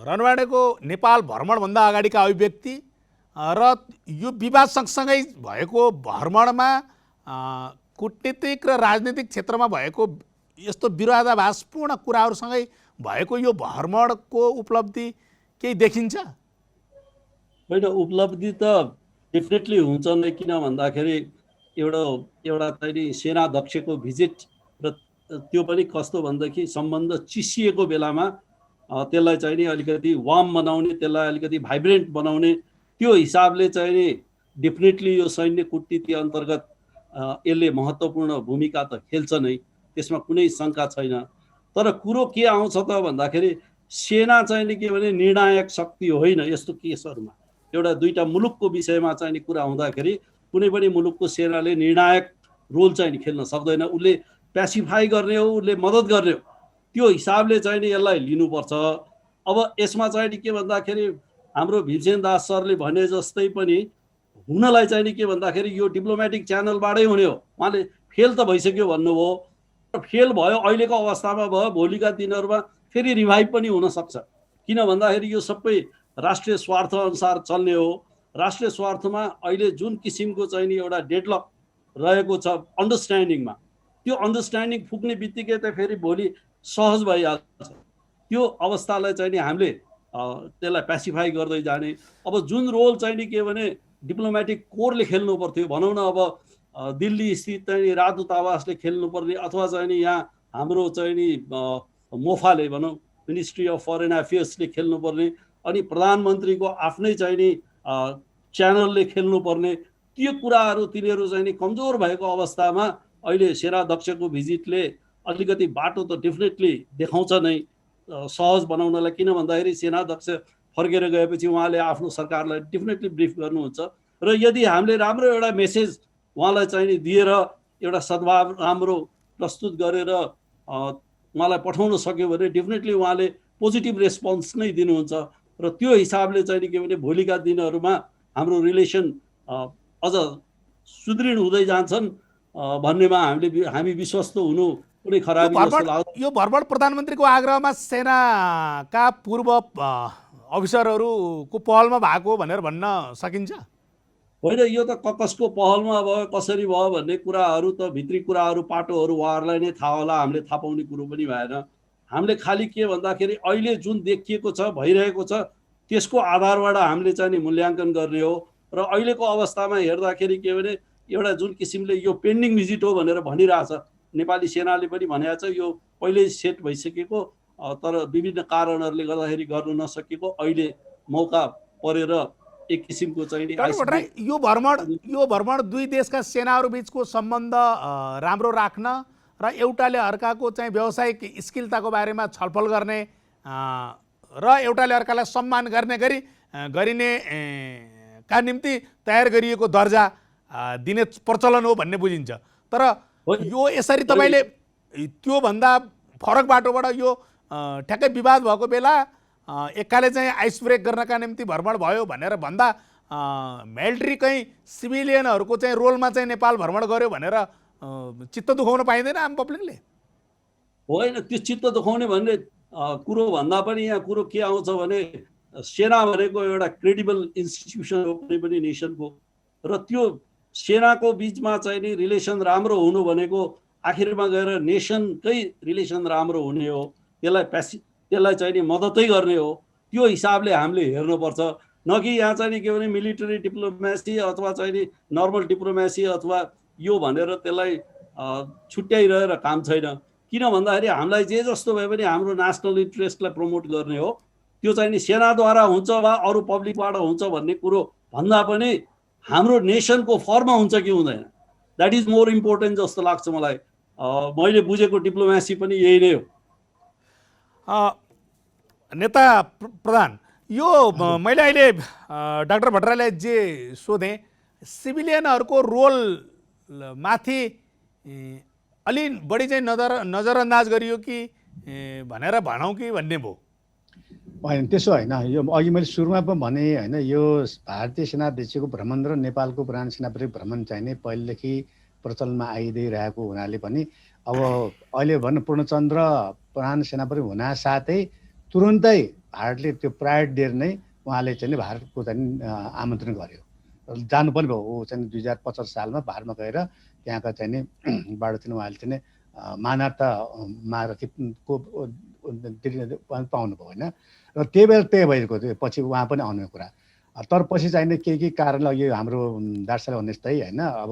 रणवाडेको नेपाल भ्रमणभन्दा अगाडिका अभिव्यक्ति र यो विवाद सँगसँगै भएको भ्रमणमा कूटनीतिक र राजनीतिक क्षेत्रमा भएको यस्तो विरोधाभासपूर्ण कुराहरूसँगै भएको यो भ्रमणको उपलब्धि केही देखिन्छ? होइन, उपलब्धि त डेफिनेटली हुन्छ नै। किन भन्दाखेरि एउटा चाहिँ सेनाध्यक्षको भिजिट र त्यो पनि कस्तो भन्दाखेरि सम्बन्ध चिसिएको बेलामा त्यसलाई चाहिँ नि अलिकति वार्म बनाउने, त्यसलाई अलिकति भाइब्रेन्ट बनाउने, त्यो हिसाबले चाहिँ नि डेफिनेटली यो सैन्य कूटनीति अन्तर्गत यसले महत्त्वपूर्ण भूमिका त खेल्छ नै, त्यसमा कुनै शङ्का छैन। तर कुरो के आउँछ त भन्दाखेरि सेना चाहिँ नि के भने निर्णायक शक्ति होइन यस्तो केसहरूमा। एउटा दुईटा मुलुकको विषयमा चाहिँ नि कुरा हुँदाखेरि कुनै पनि मुलुकको सेनाले निर्णायक रोल चाहिँ नि खेल्न सक्दैन। उसले प्यासिफाई गर्ने हो, उसले मद्दत गर्ने हो, त्यो हिसाबले चाहिँ नि यसलाई लिनुपर्छ। अब यसमा चाहिँ नि के भन्दाखेरि हाम्रो भीमसेन दास सरले भने जस्तै पनि हुनलाई चाहिँ नि के भन्दाखेरि यो डिप्लोमेटिक च्यानलबाटै हुने हो। उहाँले फेल त भइसक्यो भन्नुभयो, फेल भयो अहिलेको अवस्थामा भयो, भोलिका दिनहरूमा फेरि रिभाइभ पनि हुनसक्छ। किन भन्दाखेरि यो सबै राष्ट्रिय स्वार्थ अनुसार चल्ने हो। राष्ट्रिय स्वार्थमा अहिले जुन किसिमको चाहिँ नि एउटा डेडलक रहेको छ अन्डरस्ट्यान्डिङमा, त्यो अन्डरस्ट्यान्डिङ पुग्ने बित्तिकै त फेरि भोलि सहज भइहाल्छ। त्यो अवस्थालाई चाहिँ नि हामीले त्यसलाई प्यासिफाई गर्दै जाने। अब जुन रोल चाहिँ नि के भने डिप्लोमेटिक कोरले खेल्नु पर्थ्यो भनौँ न। अब दिल्ली स्थित चाहिँ नि राजदूतावासले खेल्नुपर्ने अथवा चाहिँ नि यहाँ हाम्रो चाहिँ नि मोफाले भनौँ मिनिस्ट्री अफ फरेन अफेयर्सले खेल्नुपर्ने अनि प्रधानमन्त्रीको आफ्नै चाहिँ नि च्यानलले खेल्नुपर्ने त्यो कुराहरू तिनीहरू चाहिँ नि कमजोर भएको अवस्थामा अहिले सेनाध्यक्षको भिजिटले अलिकति बाटो त डेफिनेटली देखाउँछ नै सहज बनाउनलाई। किन भन्दाखेरि सेनाध्यक्ष फर्केर गएपछि उहाँले आफ्नो सरकारलाई डेफिनेटली ब्रिफ गर्नुहुन्छ र यदि हामीले राम्रो एउटा मेसेज उहाँलाई चाहिँ नि दिएर एउटा सद्भाव राम्रो प्रस्तुत गरेर उहाँलाई पठाउन सक्यो भने डेफिनेटली उहाँले पोजिटिभ रेस्पोन्स नै दिनुहुन्छ र त्यो हिसाबले चाहिँ नि के भने भोलिका दिनहरूमा हाम्रो रिलेसन अझ सुदृढ हुँदै जान्छन् भन्नेमा हामी विश्वस्त हुनु कुनै खराबी जस्तो लाग्छ। यो भर्खर प्रधानमन्त्रीको आग्रहमा सेनाका पूर्व अफिसरहरूको पहलमा भएको भनेर भन्न सकिन्छ? होइन, यो त कसको पहलमा भयो कसरी भयो भन्ने कुराहरू त भित्री कुराहरू पाटोहरू उहाँहरूलाई नै थाहा होला, हामीले थाहा पाउने कुरो पनि भएन। हामीले खालि के भन्दाखेरि अहिले जुन देखिएको छ भइरहेको छ त्यसको आधारबाट हामीले चाहिँ नि मूल्याङ्कन गर्ने हो र अहिलेको अवस्थामा हेर्दाखेरि के भने एउटा जुन किसिमले यो पेन्डिङ भिजिट हो भनेर भनिरहेछ नेपाली सेनाले पनि भनेको छ, यो पहिल्यै सेट भइसकेको तर विभिन्न कारणहरूले गर्दाखेरि गर्न नसकेको अहिले मौका परेर एक किसिमको चाहिँ यो भ्रमण दुई देशका सेनाहरू बीचको सम्बन्ध राम्रो राख्न र एउटाले अर्काको चाहिँ व्यावसायिक स्किलताको बारेमा छलफल गर्ने र एउटाले अर्कालाई सम्मान गर्ने गरिने का निम्ति तयार गरिएको दर्जा दिने प्रचलन हो भन्ने बुझिन्छ। तर यो यसरी तपाईँले त्योभन्दा फरक बाटोबाट यो ठ्याक्कै विवाद भएको बेला एकाले चाहिँ आइस ब्रेक गर्नका निम्ति भ्रमण भयो भनेर भन्दा मिलिट्री कहीँ सिभिलियनहरूको चाहिँ रोलमा चाहिँ नेपाल भ्रमण गर्यो भनेर चित्त दुखाउन पाइँदैन आम पब्लिकले? होइन, त्यो चित्त दुखाउने भन्ने कुरो भन्दा पनि यहाँ कुरो के आउँछ भने सेना भनेको एउटा क्रेडिबल इन्स्टिट्युसन हो कुनै पनि नेसनको र त्यो सेनाको बिचमा चाहिँ नि रिलेसन राम्रो हुनु भनेको आखिरमा गएर नेसनकै रिलेसन राम्रो हुने हो, त्यसलाई चाहिँ नि मद्दतै गर्ने हो। त्यो हिसाबले हामीले हेर्नुपर्छ, न कि यहाँ चाहिँ नि के भने मिलिटरी डिप्लोमेसी अथवा चाहिँ नि नर्मल डिप्लोमेसी अथवा यो भनेर त्यसलाई छुट्याइरहेर काम छैन। किन भन्दाखेरि हामीलाई जे जस्तो भए पनि हाम्रो नेसनल इन्ट्रेस्टलाई प्रमोट गर्ने हो, त्यो चाहिँ नि सेनाद्वारा हुन्छ वा अरू पब्लिकबाट हुन्छ भन्ने कुरो भन्दा पनि हाम्रो नेसनको फर्ममा हुन्छ कि हुँदैन, द्याट इज मोर इम्पोर्टेन्ट जस्तो लाग्छ मलाई। मैले बुझेको डिप्लोमेसी पनि यही नै हो। नेता प्रधान, यो मैले अहिले डाक्टर भट्टराईलाई जे सोधेँ सिभिलियनहरूको रोल माथि अलि बढी चाहिँ नजरअन्दाज गरियो कि भनेर भनौँ कि भन्ने भयो? होइन, त्यसो होइन। यो अघि मैले सुरुमा पनि भने होइन, यो भारतीय सेनाध्यक्षको भ्रमण र नेपालको प्रधान सेनापति भ्रमण चाहिँ नै पहिलेदेखि प्रचलनमा आइदिइरहेको हुनाले पनि अब अहिले भनौँ पूर्णचन्द्र प्रधान सेनापति हुना साथै तुरुन्तै भारतले त्यो प्रायोरिटी दिएर नै उहाँले चाहिँ भारतको चाहिँ आमन्त्रण गर्यो, जानु पनि भयो। ऊ चाहिँ 2050 सालमा भारतमा गएर त्यहाँका चाहिँ नि बाट चाहिँ उहाँले चाहिँ मानवता महारथीको पाउनु भयो होइन। र त्यही बेला त्यही भइरहेको थियो, पछि उहाँ पनि आउने कुरा। तर पछि चाहिँ केही कारणले यो हाम्रो दार्साले भन्ने जस्तै होइन, अब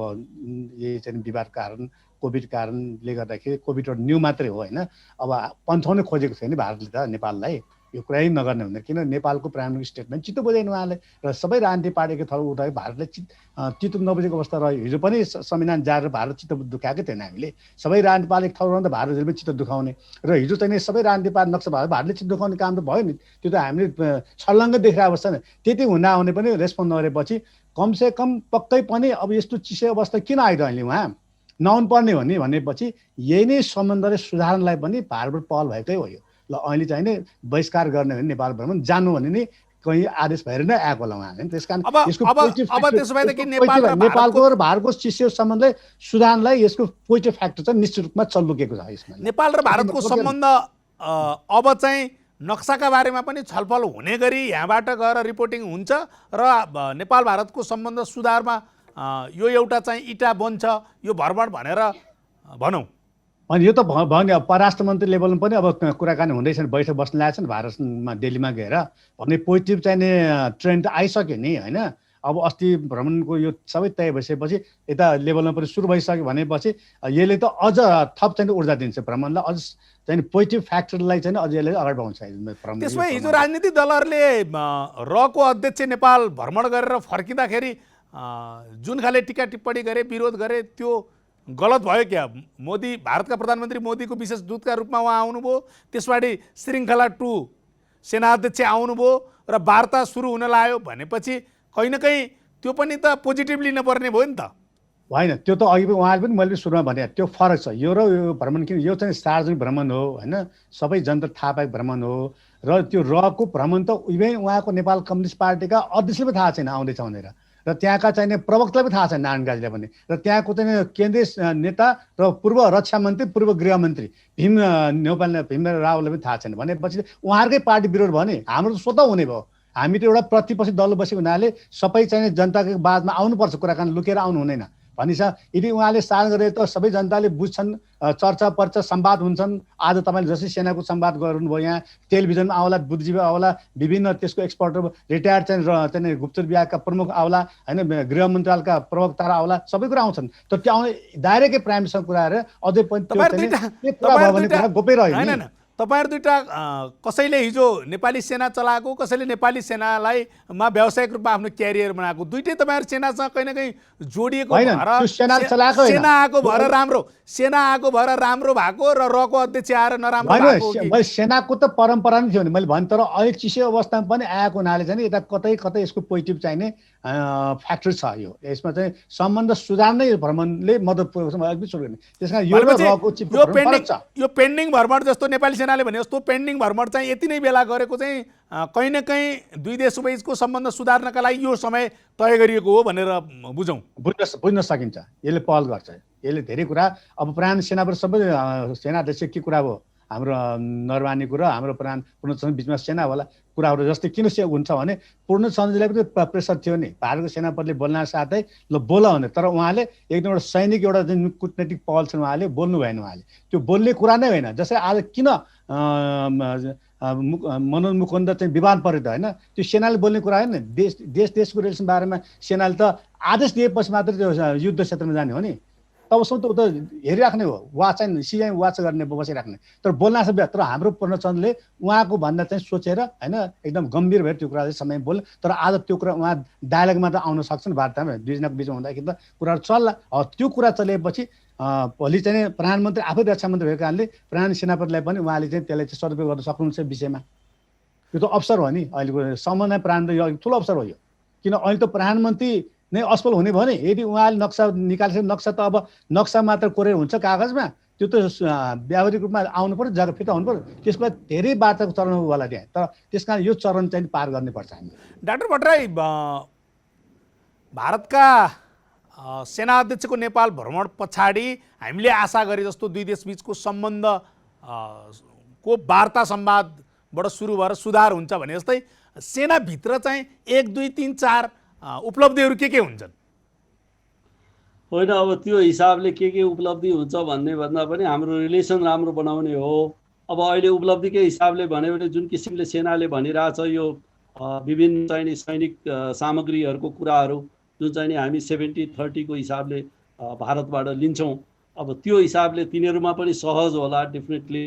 यही चाहिँ विवाद कारण कोभिड कारणले गर्दाखेरि कोभिड न्यू मात्रै हो होइन। अब पन्छाउनै खोजेको थियो नि भारतले त नेपाललाई, यो कुरै नगर्ने हुँदैन। किन नेपालको प्राइम मिनिस्टर स्टेटमेन्ट चित्त बुझेन उहाँले र सबै राजनीति पार्टीको थलो उठायो, भारतले चित्त नबुझेको अवस्था रह्यो। हिजो पनि संविधान जारेर भारत चित्त दुखाएकै थिएन हामीले, सबै राजनीति पार्टी ठाउँ रहँदा भारतले पनि चित्त दुखाउने र हिजो चाहिँ सबै राजनीति पार्टी नक्सा भयो भारतले चित्त दुखाउने काम त भयो नि। त्यो त हामीले छल्लङ्गै देखिरहेको अवस्था नै। त्यति हुँदा आउने पनि रेस्पोन्ड नगरेपछि कमसेकम पक्कै पनि अब यस्तो चिसो अवस्था किन आइरह्यो अहिले उहाँ नआउनु पर्ने हो नि भनेपछि यही नै सम्बन्धले सुधार्नलाई पनि भारतबाट पहल भएकै हो। यो ल अहिले चाहिँ नि बहिष्कार गर्ने भने नेपाल भ्रमण जानु भने नि कहीँ आदेश भएर नै आएको होला उहाँले। त्यसकारण नेपालको र भारतको चिसो सम्बन्धले सुधार्नलाई यसको पोजिटिभ फ्याक्टर चाहिँ निश्चित रूपमा चल्लुकेको छ। यसमा नेपाल र भारतको सम्बन्ध अब चाहिँ नक्साका बारेमा पनि छलफल हुने गरी यहाँबाट गएर रिपोर्टिङ हुन्छ र नेपाल भारतको सम्बन्ध सुधारमा यो एउटा चाहिँ इटा बन्छ यो भ्रमण भनेर भनौँ। अनि यो त भयो नि, अब परराष्ट्र मन्त्री लेभलमा पनि अब कुराकानी हुँदैछन्, बैठक बस्न लागेको छ नि भारतमा दिल्लीमा गएर भन्ने पोजिटिभ चाहिँ ट्रेन्ड आइसक्यो नि होइन। अब अस्ति भ्रमणको यो सबै तय भइसकेपछि यता लेभलमा पनि सुरु भइसक्यो भनेपछि यसले त अझ थप चाहिँ ऊर्जा दिन्छ भ्रमणलाई, अझ चाहिँ पोजिटिभ फ्याक्टरलाई चाहिँ अझ यसले अगाडि बढाउँछ। त्यसमा हिजो राजनीतिक दलहरूले रको अध्यक्ष नेपाल भ्रमण गरेर फर्किँदाखेरि जुन खाले टिका टिप्पणी गरे, विरोध गरे, त्यो गलत भयो क्या? मोदी, भारतका प्रधानमन्त्री मोदीको विशेष दूतका रूपमा उहाँ आउनुभयो, त्यसपछि श्रृङ्खला 2 सेनाध्यक्ष आउनुभयो र वार्ता सुरु हुन लाग्यो भनेपछि कहीँ न कहीँ त्यो पनि त पोजिटिभ लिनुपर्ने भयो नि त। होइन, त्यो त अघि उहाँले पनि मैले सुरुमा भने त्यो फरक छ। यो र यो भ्रमण किन, यो चाहिँ सार्वजनिक भ्रमण हो होइन, सबै जनता थाहा पाएको भ्रमण हो। र त्यो रको भ्रमण त इभेन उहाँको नेपाल कम्युनिस्ट पार्टीका अध्यक्षले पनि थाहा छैन आउँदैछ भनेर, र त्यहाँका चाहिँ प्रवक्तालाई पनि थाहा छैन नारायण काजीलाई पनि, र त्यहाँको चाहिँ केन्द्रीय नेता र पूर्व रक्षा मन्त्री, पूर्व गृहमन्त्री भीम रावलाई पनि थाहा छैन भनेपछि उहाँहरूकै पार्टी विरोध भयो नि। हाम्रो त स्वतः हुने भयो, हामी त एउटा प्रतिपक्षी दल बसेको हुनाले सबै चाहिँ जनताको बादमा आउनुपर्छ, कुराकानी लुकेर आउनु हुँदैन भनिन्छ। यदि उहाँले सार्न गरे त सबै जनताले बुझ्छन्, चर्चा पर्चा संवाद हुन्छन्। आज तपाईँले जसै सेनाको संवाद गर्नुभयो, यहाँ टेलिभिजनमा आउला, बुद्धिजीवी आउला, विभिन्न त्यसको एक्सपर्टहरू, रिटायर्ड चाहिँ गुप्तचर विभागका प्रमुख आउला होइन, गृह मन्त्रालयका प्रवक्ता आउला, सबै कुरा आउँछन्। तर त्यो आउने डाइरेक्टै प्राइम मिनिस्टरसँग कुरा गरेर अझै पनि गोप्य रह्यो। तपाईँहरू दुईटा कसैले हिजो नेपाली सेना चलाएको, कसैले नेपाली सेनालाई व्यावसायिक रूपमा आफ्नो क्यारियर बनाएको, दुइटै तपाईँहरू सेनासँग कहीँ न कहीँ जोडिएको भएर सेना आएको भएर राम्रो भएको र रको अध्यक्ष आएर नराम्रो भएको। मैले सेनाको त परम्परा नै थियो नि मैले भने, तर अहिले चिसो अवस्थामा पनि आएको हुनाले चाहिँ यता कतै कतै यसको पोजिटिभ चाहिने फ्याक्टर छ। यो यसमा चाहिँ सम्बन्ध सुधार्नै भ्रमणले मद्दत पुर्याउँछ सुरु गर्ने। त्यस कारण यो पेन्डिङ भ्रमण जस्तो नेपाली सेनाले भने जस्तो पेन्डिङ भ्रमण चाहिँ यति नै बेला गरेको चाहिँ कहीँ न कहीँ दुई देशबीचको सम्बन्ध सुधार्नका लागि यो समय तय गरिएको हो भनेर बुझ्न सकिन्छ। यसले पहल गर्छ, यसले धेरै कुरा। अब प्रधान सेनाबाट सबै सेनाध्यक्ष के कुरा भयो, हाम्रो नरवानीको र हाम्रो प्रधान पूर्णचन्द्र बिचमा सेना होला कुराहरू जस्तै किन हुन्छ भने पूर्णचन्द्रजीलाई पनि प्रेसर थियो नि, भारतको सेनापतिले बोल्न साथै ल बोल भने, तर उहाँले एकदम एउटा सैनिक एउटा जुन कुटनैतिक पहल छ उहाँले बोल्नु भएन। उहाँले त्यो बोल्ने कुरा नै होइन। जस्तै आज किन मनोज मुकुन्द चाहिँ विवाद पऱ्यो त होइन, त्यो सेनाले बोल्ने कुरा होइन। देशको रिलेसन बारेमा सेनाले त आदेश दिएपछि मात्रै त्यो युद्ध क्षेत्रमा जाने हो नि, तबसम्म त उता हेरिराख्ने हो, वाच चाहिँ सिआई वाच गर्ने बसिराख्ने, तर बोल्न सक्छ। तर हाम्रो पूर्णचन्द्रले उहाँको भन्दा चाहिँ सोचेर होइन एकदम गम्भीर भएर त्यो कुरा चाहिँ समय बोल्नु। तर आज त्यो कुरा उहाँ डायलगमा त आउन सक्छन्, वार्तामा दुईजनाको बिचमा हुँदाखेरि त कुराहरू चल्ला। त्यो कुरा चलेपछि भोलि चाहिँ प्रधानमन्त्री आफै रक्षा मन्त्री भएको कारणले प्रधान सेनापतिलाई पनि उहाँले चाहिँ त्यसलाई चाहिँ सदुपयोग गर्न सक्नुहुन्छ विषयमा। यो त अवसर हो नि, अहिलेको सम्बन्ध प्रधानमन्त्री ठुलो अवसर हो यो। किन अहिले त प्रधानमन्त्री नै असफल हुने भयो नि। यदि उहाँले नक्सा निकाल्छ, नक्सा त अब नक्सा मात्र कोरेर हुन्छ कागजमा, त्यो त व्यावहारिक रूपमा आउनु पर्यो, जग्गा फिर्ता हुनु पर्यो, त्यसको लागि धेरै वार्ताको चरण होला त्यहाँ। तर त्यस कारण यो चरण चाहिँ पार गर्नुपर्छ हामी। डाक्टर भट्टराई, भारतका सेना अध्यक्षको नेपाल भ्रमण पछाडि हामीले आशा गरे जस्तो दुई देशबीचको सम्बन्ध को वार्ता संवादबाट सुरु भएर सुधार हुन्छ भने जस्तै सेनाभित्र चाहिँ 1 2 3 4 उपलब्धिहरू के हुन्छन्? होइन, अब त्यो हिसाबले के उपलब्धि हुन्छ भन्ने भन्दा पनि हाम्रो रिलेसन राम्रो बनाउने हो। अब अहिले उपलब्धिकै हिसाबले भन्यो भने जुन किसिमले सेनाले भनिरहेछ यो विभिन्न चाहिने सैनिक सामग्रीहरूको कुराहरू जुन चाहिँ हामी 70-30 को हिसाबले भारतबाट लिन्छौँ, अब त्यो हिसाबले तिनीहरूमा पनि सहज होला डेफिनेटली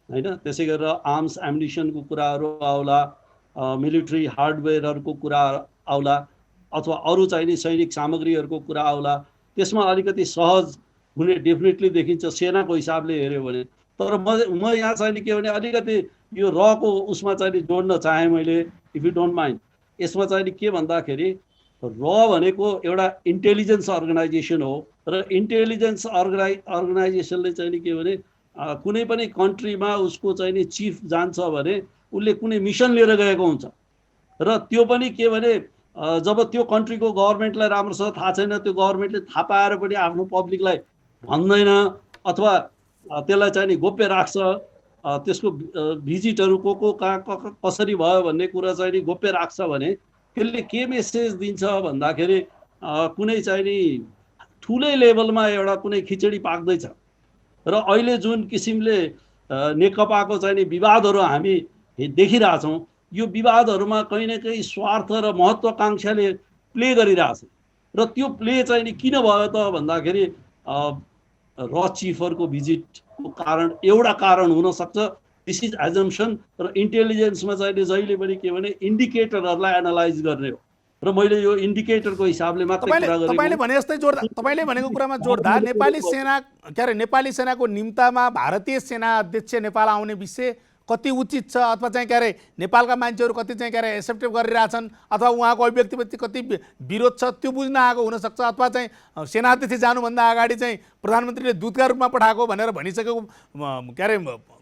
होइन। त्यसै गरेर आर्म्स एम्युनिसनको कुराहरू आउला, मिलिट्री हार्डवेयरहरूको कुरा आउला, अथवा अरू चाहिने सैनिक सामग्रीहरूको कुरा आउला, त्यसमा अलिकति सहज हुने डेफिनेटली देखिन्छ सेनाको हिसाबले हेऱ्यो भने। तर म यहाँ चाहिँ के भने अलिकति यो रको उसमा चाहिँ जोड्न चाहेँ मैले, इफ यु डोन्ट माइन्ड। यसमा चाहिँ के भन्दाखेरि र भनेको एउटा इन्टेलिजेन्स अर्गनाइजेसन हो, र इन्टेलिजेन्स अर्गनाइजेसनले चाहिँ के भने कुनै पनि कन्ट्रीमा उसको चाहिँ चिफ जान्छ भने उसले कुनै मिसन लिएर गएको हुन्छ, र त्यो पनि के भने जब त्यो कन्ट्रीको गभर्मेन्टलाई राम्रोसँग थाहा छैन, त्यो गभर्मेन्टले थाहा पाएर पनि आफ्नो पब्लिकलाई भन्दैन अथवा त्यसलाई चाहिँ गोप्य राख्छ। त्यसको भिजिटहरू को कहाँ कसरी भयो भन्ने कुरा चाहिँ गोप्य राख्छ भने त्यसले के मेसेज दिन्छ भन्दाखेरि कुनै चाहिँ ठुलै लेभलमा एउटा कुनै खिचडी पाक्दैछ। र अहिले जुन किसिमले नेकपाको चाहिँ विवादहरू हामी देखिरहेछौँ, यो विवादहरूमा कहीँ न कहीँ स्वार्थ र महत्त्वाकांक्षाले प्ले गरिरहेछ र त्यो प्ले चाहिँ नि किन भयो त भन्दाखेरि र चिफरको भिजिटको कारण एउटा कारण हुनसक्छ। दिस इज एजम्सन र इन्टेलिजेन्समा चाहिँ जहिले पनि के भने इन्डिकेटरहरूलाई एनालाइज गर्ने हो र मैले यो इन्डिकेटरको हिसाबले मात्रै कुरा गरेको। तपाईँले भने जस्तै जोड्दा, तपाईँले भनेको कुरामा जोड्दा नेपाली सेना के अरे नेपाली सेनाको निम्तामा भारतीय सेना अध्यक्ष नेपाल आउने विषय कति उचित छ, अथवा चाहिँ के अरे नेपालका मान्छेहरू कति चाहिँ के अरे एक्सेप्ट गरिरहेछन्, अथवा उहाँको अभिव्यक्तिप्रति कति विरोध छ, त्यो बुझ्न आएको हुनसक्छ। अथवा चाहिँ सेनाध्यक्ष जानुभन्दा अगाडि चाहिँ प्रधानमन्त्रीले दूतका रूपमा पठाएको भनेर भनिसकेको के अरे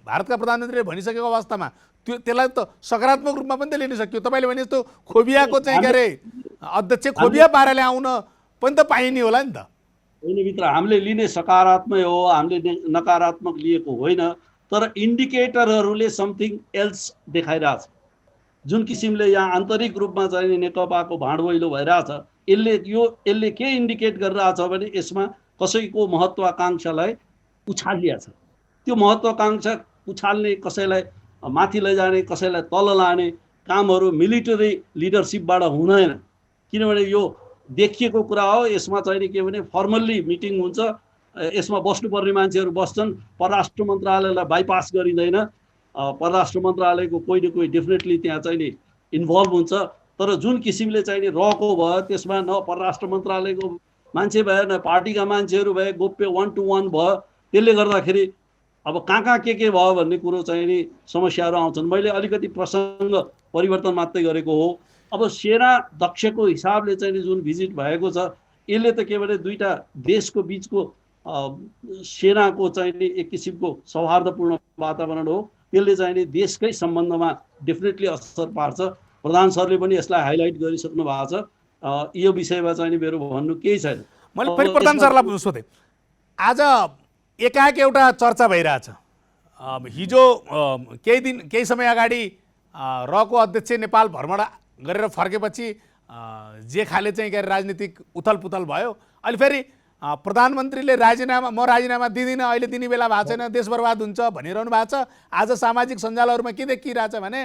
भारतका प्रधानमन्त्रीले भनिसकेको अवस्थामा त्यसलाई त सकारात्मक रूपमा पनि त लिन सकियो। तपाईँले भने जस्तो खोबियाको चाहिँ के अरे अध्यक्ष खोबिया पाराले आउन पनि त पाइने होला नि त। होइन मित्र, हामीले लिने सकारात्मक हो, हामीले नकारात्मक लिएको होइन, तर इन्डिकेटरहरूले समथिङ एल्स देखाइरहेछ। जुन किसिमले यहाँ आन्तरिक रूपमा चाहिँ नेकपाको भाँडवैलो भइरहेछ, यसले के इन्डिकेट गरिरहेछ भने यसमा कसैको महत्त्वाकांक्षालाई उछालिएको छ। त्यो महत्त्वाकांक्षा उछाल्ने, कसैलाई माथि लैजाने, कसैलाई तल लाने कामहरू मिलिटरी लिडरसिपबाट हुँदैन, किनभने यो देखिएको कुरा हो। यसमा चाहिँ के भने फर्मल्ली मिटिङ हुन्छ, यसमा बस्नुपर्ने मान्छेहरू बस्छन्, परराष्ट्र मन्त्रालयलाई बाइपास गरिँदैन। परराष्ट्र मन्त्रालयको कोही न कोही डेफिनेटली त्यहाँ चाहिँ नि इन्भल्भ हुन्छ। तर जुन किसिमले चाहिँ नि रहेको भयो त्यसमा न परराष्ट्र मन्त्रालयको मान्छे भए, न पार्टीका मान्छेहरू भए, गोप्य 1 to 1 भयो। त्यसले गर्दाखेरि अब कहाँ के भयो भन्ने कुरो चाहिँ नि समस्याहरू आउँछन्। मैले अलिकति प्रसङ्ग परिवर्तन मात्रै गरेको हो। अब सेना दक्षको हिसाबले चाहिँ नि जुन भिजिट भएको छ, यसले त के भने दुईटा देशको बिचको सेनाको चाहिँ नि एक किसिमको सौहार्दपूर्ण वातावरण हो। त्यसले चाहिँ नि देशकै सम्बन्धमा डेफिनेटली असर पार्छ। प्रधान सरले पनि यसलाई हाइलाइट गरिसक्नु भएको छ। यो विषयमा चाहिँ नि मेरो भन्नु केही छैन। मैले फेरि प्रधान सरलाई सोधेँ, आज एकाएक एउटा चर्चा भइरहेछ। हिजो केही समय अगाडि रको अध्यक्ष नेपाल भ्रमण गरेर फर्केपछि जे खाले चाहिँ के अरे राजनीतिक उथलपुथल भयो। अहिले फेरि प्रधानमन्त्रीले म राजीनामा दिँदिनँ, अहिले दिने बेला भएको छैन, देश बर्बाद हुन्छ भनिरहनु भएको छ। आज सामाजिक सञ्जालहरूमा के देखिरहेछ भने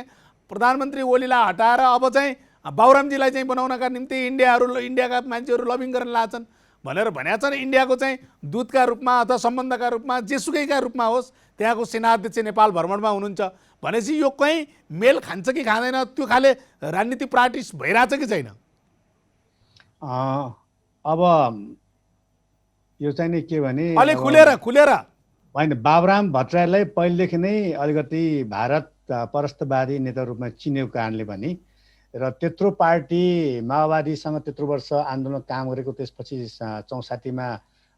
प्रधानमन्त्री ओलीलाई हटाएर अब चाहिँ बाबुरामजीलाई चाहिँ बनाउनका निम्ति इन्डियाका मान्छेहरू लबिङ गर्न लाग्छन् भनेर भनेका छन्। इन्डियाको चाहिँ दूतका रूपमा अथवा सम्बन्धका रूपमा जेसुकैका रूपमा होस् त्यहाँको सेनाध्यक्ष नेपाल भ्रमणमा हुनुहुन्छ भनेपछि यो कहीँ मेल खान्छ कि खाँदैन, त्यो खाले राजनीतिक प्र्याक्टिस भइरहेछ कि छैन? अब यो चाहिँ नि के भने अलि खुलेर होइन, बाबुराम भट्टराईलाई पहिलेदेखि नै अलिकति भारत परस्तवादी नेता रूपमा चिनेको कारणले पनि र त्यत्रो पार्टी माओवादीसँग त्यत्रो वर्ष आन्दोलन काम गरेको, त्यसपछि 64मा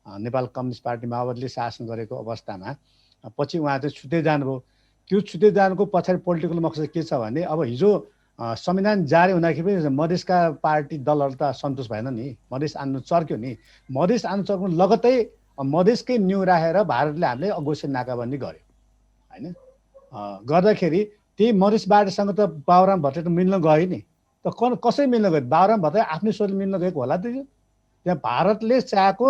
नेपाल कम्युनिस्ट पार्टी माओवादीले शासन गरेको अवस्थामा पछि उहाँ चाहिँ छुट्दै जानुभयो। त्यो छुट्दै जानुको पछाडि पोलिटिकल मकसद के छ भने अब हिजो संविधान जारी हुँदाखेरि पनि मधेसका पार्टी दलहरू त सन्तोष भएन नि, मधेस आन्दोलन चर्क्यो नि। मधेस आन्दोलन चर्क्नु लगतै मधेसकै न्यु राखेर भारतले हामीले अघोषित नाकाबन्दी गर्यो होइन। गर्दाखेरि त्यही मधेसबाटसँग त बाबुराम भट्टराई त मिल्न गयो नि, त कसै मिल्न गयो? बाबुराम भट्टराई आफ्नै सोचले मिल्न गएको होला त। त्यहाँ भारतले चाहेको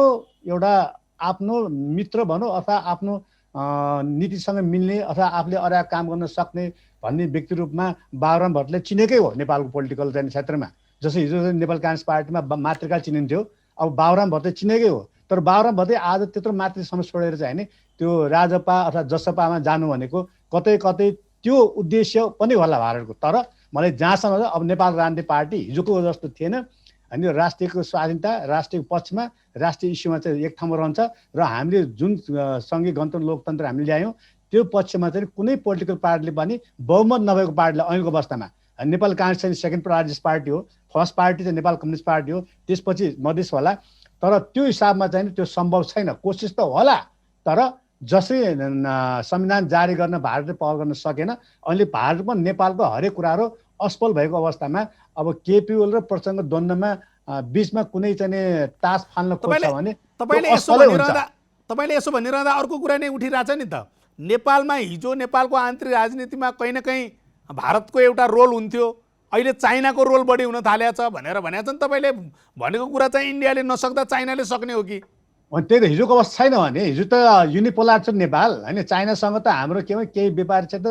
एउटा आफ्नो मित्र भनौँ अथवा आफ्नो नीतिसँग मिल्ने अथवा आफूले अरू काम गर्न सक्ने भन्ने व्यक्ति रूपमा बाबुराम भट्टराईले चिनेकै हो नेपालको पोलिटिकल चाहिँ क्षेत्रमा। जस्तो हिजो नेपाल काङ्ग्रेस पार्टीमा मातृकाल चिनिन्थ्यो, अब बाबुराम भट्टराई चिनेकै हो। तर बाबुराम भट्टराई आज त्यत्रो मातृ समाज छोडेर चाहिँ नि त्यो राजपा अथवा जसपामा जानु भनेको कतै कतै त्यो उद्देश्य पनि होला भारतको। तर मलाई जहाँसम्म अब नेपाल राजनीतिक पार्टी हिजोको जस्तो थिएन होइन। राष्ट्रियको स्वाधीनता, राष्ट्रिय पक्षमा, राष्ट्रिय इस्युमा चाहिँ एक ठाउँमा रहन्छ र हामीले जुन सङ्घीय गणतन्त्र लोकतन्त्र हामीले ल्यायौँ त्यो पक्षमा चाहिँ कुनै पोलिटिकल पार्टीले पनि बहुमत नभएको पार्टीलाई अहिलेको अवस्थामा नेपाल काङ्ग्रेस चाहिँ सेकेन्ड लार्जेस्ट पार्टी हो, फर्स्ट पार्टी चाहिँ नेपाल कम्युनिस्ट पार्टी हो, त्यसपछि मधेस होला। तर त्यो हिसाबमा चाहिँ त्यो सम्भव छैन। कोसिस त होला, तर जसरी संविधान जारी गर्न भारतले पहल गर्न सकेन। अहिले भारतमा नेपालको हरेक कुराहरू असफल भएको अवस्थामा अब केपी ओली र प्रचण्ड द्वन्द्वमा बिचमा कुनै चाहिँ तास फाल्न खोज्छ भने तपाईँले यसो भनिरहँदा अर्को कुरा नै उठिरहेछ नि त। नेपालमा हिजो नेपालको आन्तरिक राजनीतिमा कहीँ न कहीँ भारतको एउटा रोल हुन्थ्यो, अहिले चाइनाको रोल बढी हुन थालेको छ भनेर भनेका छन्। तपाईँले भनेको कुरा चाहिँ इन्डियाले नसक्दा चाइनाले सक्ने हो कि? अनि त्यही त हिजोको अवस्था छैन भने हिजो त युनिपोलार छ नेपाल होइन चाइनासँग त हाम्रो केही व्यापार क्षेत्र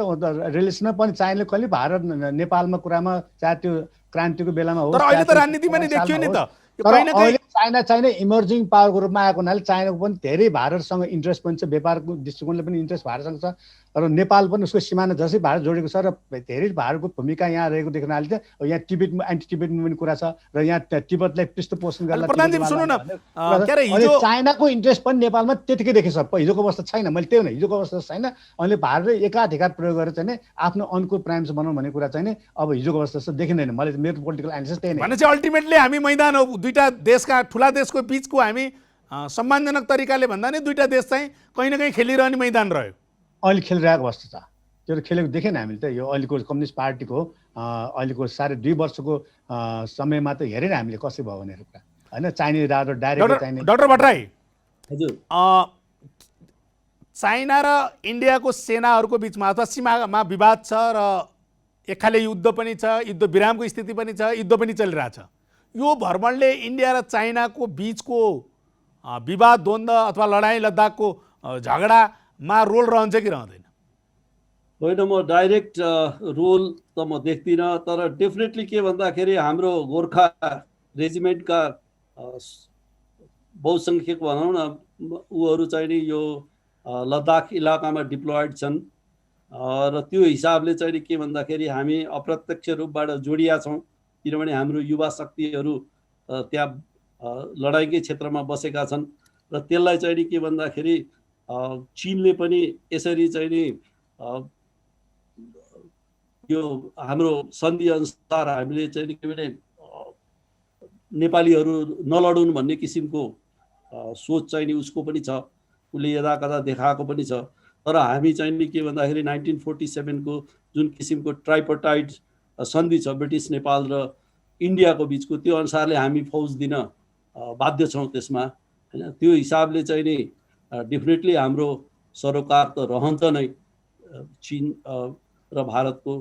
रिलेसनमा पनि चाइनाले कहिले भारत नेपालमा कुरामा चाहे त्यो क्रान्तिको बेलामा होस् तर अहिले त चाहे त्यो राजनीतिमा नि देखियो नि त यो तर कहीँ न कहीँ अहिले चाइना इमर्जिङ पावरको रूपमा आएको हुनाले चाइनाको पनि धेरै भारतसँग इन्ट्रेस्ट पनि छ व्यापारको दृष्टिकोणले पनि इन्ट्रेस्ट भारतसँग छ र नेपाल पनि उसको सिमाना जसै भारत जोडेको छ र धेरै भारतको भूमिका यहाँ रहेको देख्न आले चाहिँ यहाँ टिबेटमा एन्टी टिबेटमा पनि कुरा छ र यहाँ तिब्बतलाई पृष्ठपोषण गर्न प्रधानजी सुन्नु न के अरे अहिले हिजो चाइनाको इन्ट्रेस्ट पनि नेपालमा त्यतिकै देखेछ हिजोको अवस्था छैन मैले त्यही भने हिजोको अवस्था छैन अहिले भारतले एकाधिकार प्रयोग गरेर चाहिँ आफ्नो अनुकूल प्राइम मिनिस्टर बनाउनु भन्ने कुरा चाहिँ अब हिजोको अवस्था जस्तो देखिँदैन मैले मेरो पोलिटिकल एनालिसिस त्यही नै भने चाहिँ अल्टिमेटली हामी मैदान हो दुईटा देशका ठुला देशको बिचको हामी सम्मानजनक तरिकाले भन्दा नि दुईटा देश चाहिँ कहीँ न कहीँ खेलिरहने मैदान रह्यो अहिले खेलिरहेको अवस्था छ त्यो खेलेको देखेन हामीले त यो अहिलेको कम्युनिस्ट पार्टीको अहिलेको 2.5 वर्षको समयमा त हेरेन हामीले कसरी भयो भनेर कुरा होइन चाइनिज राजो डाइरेक्ट चाहिने डाक्टर भट्टराई हजुर चाइना र इन्डियाको सेनाहरूको बिचमा अथवा सीमामा विवाद छ र एक खाले युद्ध पनि छ युद्ध विरामको स्थिति पनि छ युद्ध पनि चलिरहेछ यो भ्रमणले इन्डिया र चाइनाको बिचको विवाद द्वन्द्व अथवा लडाइँ लद्दाखको झगडामा रोल रहन्छ कि रहँदैन होइन म डाइरेक्ट रोल त म देख्दिनँ तर डेफिनेटली के भन्दाखेरि हाम्रो गोर्खा रेजिमेन्टका बहुसङ्ख्यक भनौँ न उहरू चाहिँ नि यो लद्दाख इलाकामा डिप्लोइड छन् र त्यो हिसाबले चाहिँ नि के भन्दाखेरि हामी अप्रत्यक्ष रूपबाट जोडिया छौँ किनभने हाम्रो युवा शक्तिहरू त्यहाँ लडाइँकै क्षेत्रमा बसेका छन् र त्यसलाई चाहिँ नि के भन्दाखेरि चीनले पनि यसरी चाहिँ नि यो हाम्रो सन्धि अनुसार हामीले चाहिँ के भने नेपालीहरू नलडुन् भन्ने किसिमको सोच चाहिँ नि उसको पनि छ उसले यदा कदा देखाएको पनि छ तर हामी चाहिँ नि के भन्दाखेरि 1947 को जुन किसिमको ट्राइपर्टाइट सन्धि छ ब्रिटिस नेपाल र इन्डियाको बिचको त्यो अनुसारले हामी फौज दिन बाध्य छौँ त्यसमा होइन त्यो हिसाबले चाहिँ नि डेफिनेटली हाम्रो सरोकार त रहन्छ नै चीन र भारतको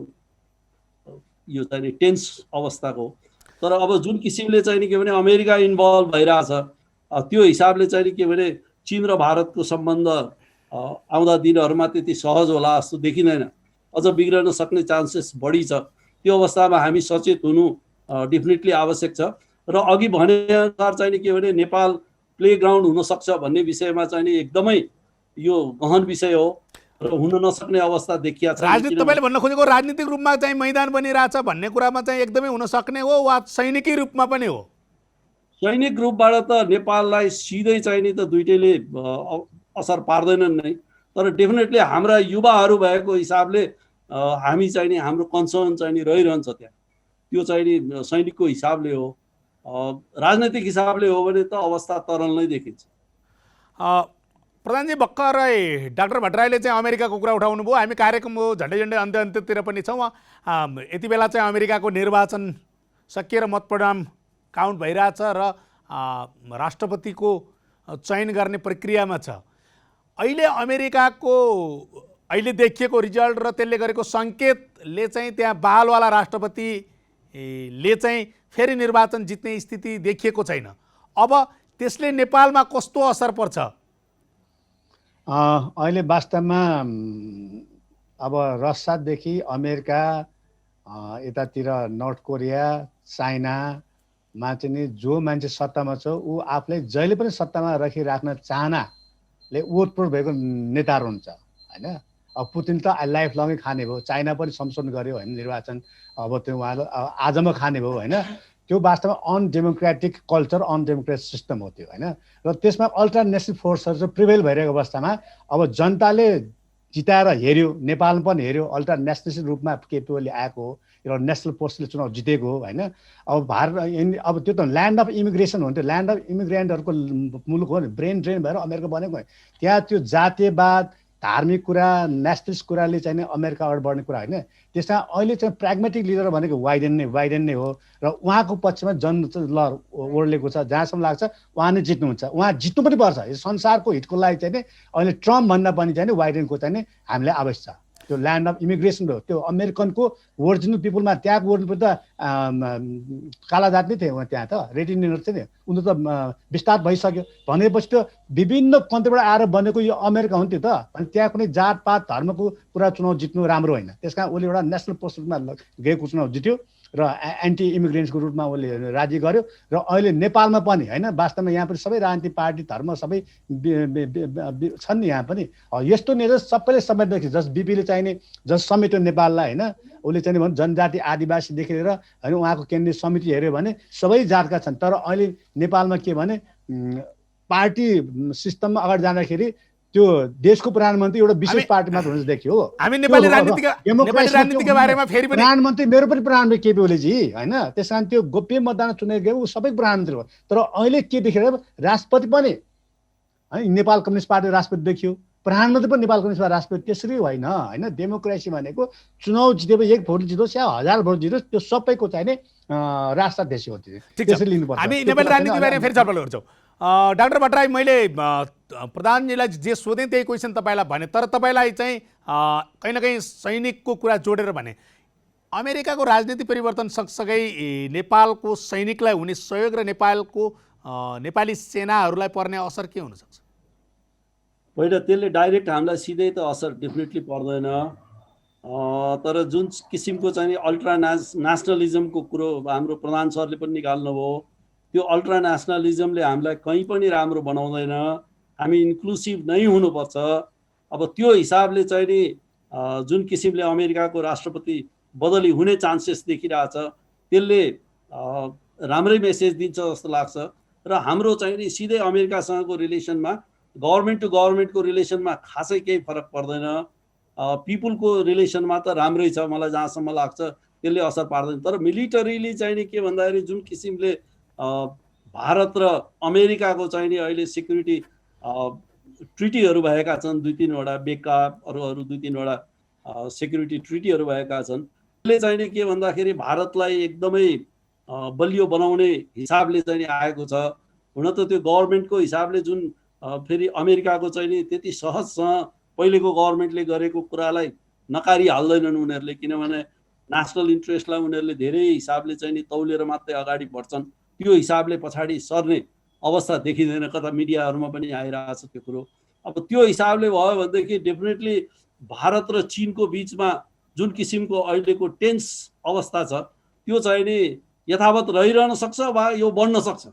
यो चाहिँ नि टेन्स अवस्थाको तर अब जुन किसिमले चाहिँ नि के भने अमेरिका इन्भल्भ भइरहेछ त्यो हिसाबले चाहिँ नि के भने चीन र भारतको सम्बन्ध आउँदा दिनहरूमा त्यति सहज होला जस्तो देखिँदैन अझ बिग्रन सक्ने चान्सेस बढी छ त्यो अवस्थामा हामी सचेत हुनु डेफिनेटली आवश्यक छ र अघि भने अनुसार चाहिँ नि के भने नेपाल प्लेग्राउन्ड हुन सक्छ भन्ने विषयमा चाहिँ नि एकदमै यो गहन विषय हो र हुन नसक्ने अवस्था देखिया छ राजनीति तपाईँले भन्न खोजेको राजनीतिक रूपमा चाहिँ मैदान बनिरहेछ भन्ने कुरामा चाहिँ एकदमै हुन सक्ने हो वा सैनिकी रूपमा पनि हो सैनिक रूपबाट त नेपाललाई सिधै चाहिँ नि त दुईटैले असर पार्दैनन् नै तर डेफिनेटली हाम्रा युवाहरू भएको हिसाबले हामी चाहिँ नि हाम्रो कन्सर्न चाहिँ नि रहिरहन्छ त्यहाँ त्यो चाहिँ नि सैनिकको हिसाबले हो राजनैतिक हिसाबले हो भने त अवस्था तरल नै देखिन्छ प्रधानजी भर्खरै डाक्टर भट्टराईले चाहिँ अमेरिकाको कुरा उठाउनु भयो हामी कार्यक्रमको झन्डै अन्त्यतिर पनि छौँ यति बेला चाहिँ अमेरिकाको निर्वाचन सकिएर मतपरिणाम काउन्ट भइरहेछ र राष्ट्रपतिको चयन गर्ने प्रक्रियामा छ अहिले अमेरिकाको अहिले देखिएको रिजल्ट र त्यसले गरेको सङ्केतले चाहिँ त्यहाँ बहालवाला राष्ट्रपतिले चाहिँ फेरि निर्वाचन जित्ने स्थिति देखिएको छैन अब त्यसले नेपालमा कस्तो असर पर्छ अहिले वास्तवमा अब रसियादेखि अमेरिका यतातिर नर्थ कोरिया चाइनामा चाहिँ नि जो मान्छे सत्तामा छ ऊ आफूलाई जहिले पनि सत्तामा राखिराख्न चाहनाले ओतप्रोत भएको नेताहरू हुन्छ होइन अब पुतिन त लाइफ लङै खाने भयो चाइना पनि संशोधन गर्यो होइन निर्वाचन अब त्यो उहाँले आजमा खाने भयो होइन त्यो वास्तवमा अनडेमोक्रेटिक कल्चर अनडेमोक्रेटिक सिस्टम हो त्यो होइन र त्यसमा अल्ट्रा नेसनल फोर्सहरू चाहिँ प्रिभेल भइरहेको अवस्थामा अब जनताले जिताएर हेऱ्यो नेपालमा पनि हेऱ्यो अल्ट्रा नेसनलिस्ट रूपमा केपी ओली आएको हो एउटा नेसनल फोर्सले चुनाव जितेको हो होइन अब भारत अब त्यो त ल्यान्ड अफ इमिग्रेसन हो नि त्यो ल्यान्ड अफ इमिग्रेन्टहरूको मुलुक हो नि ब्रेन ड्रेन भएर अमेरिका बनेको त्यहाँ त्यो जातीयवाद धार्मिक कुरा नेसनलिस्ट कुराले चाहिँ अमेरिका अगाडि बढ्ने कुरा होइन त्यसमा अहिले चाहिँ प्राग्मेटिक लिडर भनेको बाइडेन नै हो र उहाँको पक्षमा जन ल ओर्लेको छ जहाँसम्म लाग्छ उहाँ नै जित्नुहुन्छ उहाँ जित्नु पनि पर्छ यो संसारको हितको लागि चाहिँ अहिले ट्रम्प भन्दा पनि चाहिँ बाइडेनको चाहिँ हामीलाई आवश्यक छ त्यो ल्यान्ड अफ इमिग्रेसन हो, त्यो अमेरिकनको ओरिजिनल पिपुलमा त्यहाँको ओरिजिनल त काला जात नै थियो त्यहाँ त रेटिनियर थियो नि, उनीहरू त विस्तार भइसक्यो भनेपछि त विभिन्न कन्ट्रीबाट आएर बनेको यो अमेरिका हो नि त्यो त। अनि त्यहाँ कुनै जातपात धर्मको कुरा चुनाव जित्नु राम्रो होइन, त्यस कारण उसले एउटा नेसनल प्रोसेसमा गएको चुनाव जित्यो र एन्टी इमिग्रेन्ट्सको रूपमा उसले राजी गर्यो। र अहिले नेपालमा पनि होइन, वास्तवमा यहाँ पनि सबै राजनीतिक पार्टी धर्म सबै छन् नि यहाँ पनि। यस्तो नेता सबैले समेट्दैछ, जस बिपीले चाहिने जस समेट्यो नेपाललाई होइन, उसले चाहिँ भने जनजाति आदिवासीदेखि लिएर होइन उहाँको केन्द्रीय समिति हेऱ्यो भने सबै जातका छन्। तर अहिले नेपालमा के भने पार्टी सिस्टममा अगाडि जाँदाखेरि त्यो देशको प्रधानमन्त्री एउटा विशेष पार्टी मात्र हुन देखियो। हामी नेपाली राजनीतिका बारेमा फेरि पनि प्रधानमन्त्री मेरो पनि प्रधानमन्त्री केपी ओलीजी होइन, त्यस कारण त्यो गोप्य मतदान चुनेर गयो ऊ सबै प्रधानमन्त्री हो। तर अहिले के देखेर राष्ट्रपति पनि है नेपाल कम्युनिस्ट पार्टी राष्ट्रपति देखियो, प्रधानमन्त्री पनि नेपाल कम्युनिस्ट पार्टी राष्ट्रपति। त्यसरी होइन होइन, डेमोक्रेसी भनेको चुनाव जितेपछि 1 भोट जितोस् या 1000 भोट जितोस् त्यो सबैको चाहिने राष्ट्राध्यक्ष हो, त्यसरी लिनुपर्छ। हामी नेपाली राजनीतिको बारेमा फेरि छलफल गर्छौँ। डाक्टर भट्टराई, मैले प्रधानजीलाई जे सोधेँ त्यही क्वेसन तपाईँलाई भने, तर तपाईँलाई चाहिँ कहीँ न कहीँ सैनिकको कुरा जोडेर भने अमेरिकाको राजनीति परिवर्तन सँगसँगै नेपालको सैनिकलाई हुने सहयोग र नेपाली सेनाहरूलाई पर्ने असर के हुनसक्छ? होइन, त्यसले डाइरेक्ट हामीलाई सिधै त असर डेफिनेटली पर्दैन, तर जुन किसिमको चाहिँ अल्ट्रा नेसनलिजमको कुरो हाम्रो प्रधान सरले पनि निकाल्नुभयो, त्यो अल्ट्रा नेसनलिजमले हामीलाई कहीँ पनि राम्रो बनाउँदैन। हामी इन्क्लुसिभ नै हुनुपर्छ। अब त्यो हिसाबले चाहिँ नि जुन किसिमले अमेरिकाको राष्ट्रपति बदली हुने चान्सेस देखिरहेछ त्यसले राम्रै मेसेज दिन्छ जस्तो लाग्छ। र हाम्रो चाहिँ नि सिधै अमेरिकासँगको रिलेसनमा गभर्मेन्ट टु गभर्मेन्टको रिलेसनमा खासै केही फरक पर्दैन। पिपुलको रिलेसनमा त राम्रै छ, मलाई जहाँसम्म लाग्छ त्यसले असर पार्दैन। तर मिलिटरीली चाहिँ नि के भन्दाखेरि जुन किसिमले भारत र अमेरिकाको चाहिँ नि अहिले सिक्युरिटी ट्रिटीहरू भएका छन्, 2-3वटा बेका अरू 2-3वटा सेक्युरिटी ट्रिटीहरू भएका छन्, त्यसले चाहिँ नि के भन्दाखेरि भारतलाई एकदमै बलियो बनाउने हिसाबले चाहिँ नि आएको छ। हुन त त्यो गभर्मेन्टको हिसाबले जुन फेरि अमेरिकाको चाहिँ नि त्यति सहजसँग पहिलेको गभर्मेन्टले गरेको कुरालाई नकारी हाल्दैनन् उनीहरूले, किनभने नेसनल इन्ट्रेस्टलाई उनीहरूले धेरै हिसाबले चाहिँ नि तौलेर मात्रै अगाडि बढ्छन्। त्यो हिसाबले पछाडि सर्ने अवस्था देखिँदैन, कता मिडियाहरूमा पनि आइरहेछ त्यो कुरो। अब त्यो हिसाबले भयो भनेदेखि डेफिनेटली भारत र चीनको बिचमा जुन किसिमको अहिलेको टेन्स अवस्था छ त्यो चाहिँ नि यथावत रहिरहन सक्छ वा यो बढ्न सक्छ।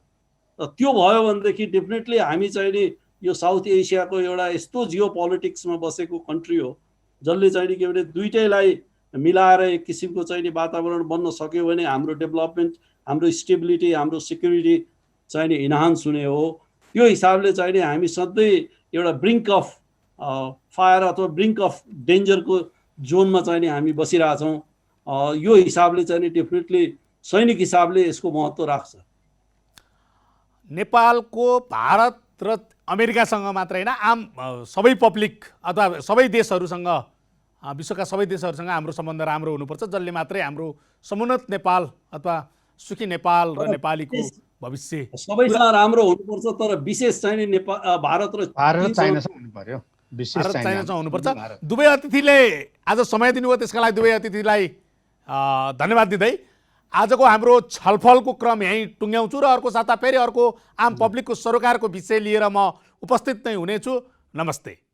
त्यो भयो भनेदेखि डेफिनेटली हामी चाहिँ नि यो साउथ एसियाको एउटा यस्तो जियो पोलिटिक्समा बसेको कन्ट्री हो जसले चाहिँ नि के भने दुइटैलाई मिलाएर एक किसिमको चाहिँ नि वातावरण बन्न सक्यो भने हाम्रो डेभलपमेन्ट, हाम्रो स्टेबिलिटी, हाम्रो सिक्युरिटी चाहिँ नि इन्हान्स हुने हो। त्यो हिसाबले चाहिँ नि हामी सधैँ एउटा ब्रिङ्क अफ फायर अथवा ब्रिङ्क अफ डेन्जरको जोनमा चाहिँ नि हामी बसिरहेछौँ। यो हिसाबले चाहिँ नि डेफिनेटली सैनिक हिसाबले यसको महत्त्व राख्छ। नेपालको भारत र अमेरिकासँग मात्र होइन, आम सबै पब्लिक अथवा सबै देशहरूसँग, विश्वका सबै देशहरूसँग हाम्रो सम्बन्ध राम्रो हुनुपर्छ, जसले मात्रै हाम्रो समुन्नत नेपाल अथवा सुखी नेपाल र नेपालीको भविष्य सबैसँग राम्रो हुनुपर्छ। तर विशेष चाहिँ नि भारत र चाइनासँग हुनु पर्यो, विशेष चाइनासँग हुनुपर्छ। दुवै अतिथिले आज समय दिनुभयो, त्यसका लागि दुवै अतिथिलाई धन्यवाद दिँदै आजको हाम्रो छलफलको क्रम यहीँ टुङ्ग्याउँछु र अर्को साता फेरि अर्को आम पब्लिकको सरोकारको विषय लिएर म उपस्थित नै हुनेछु। नमस्ते।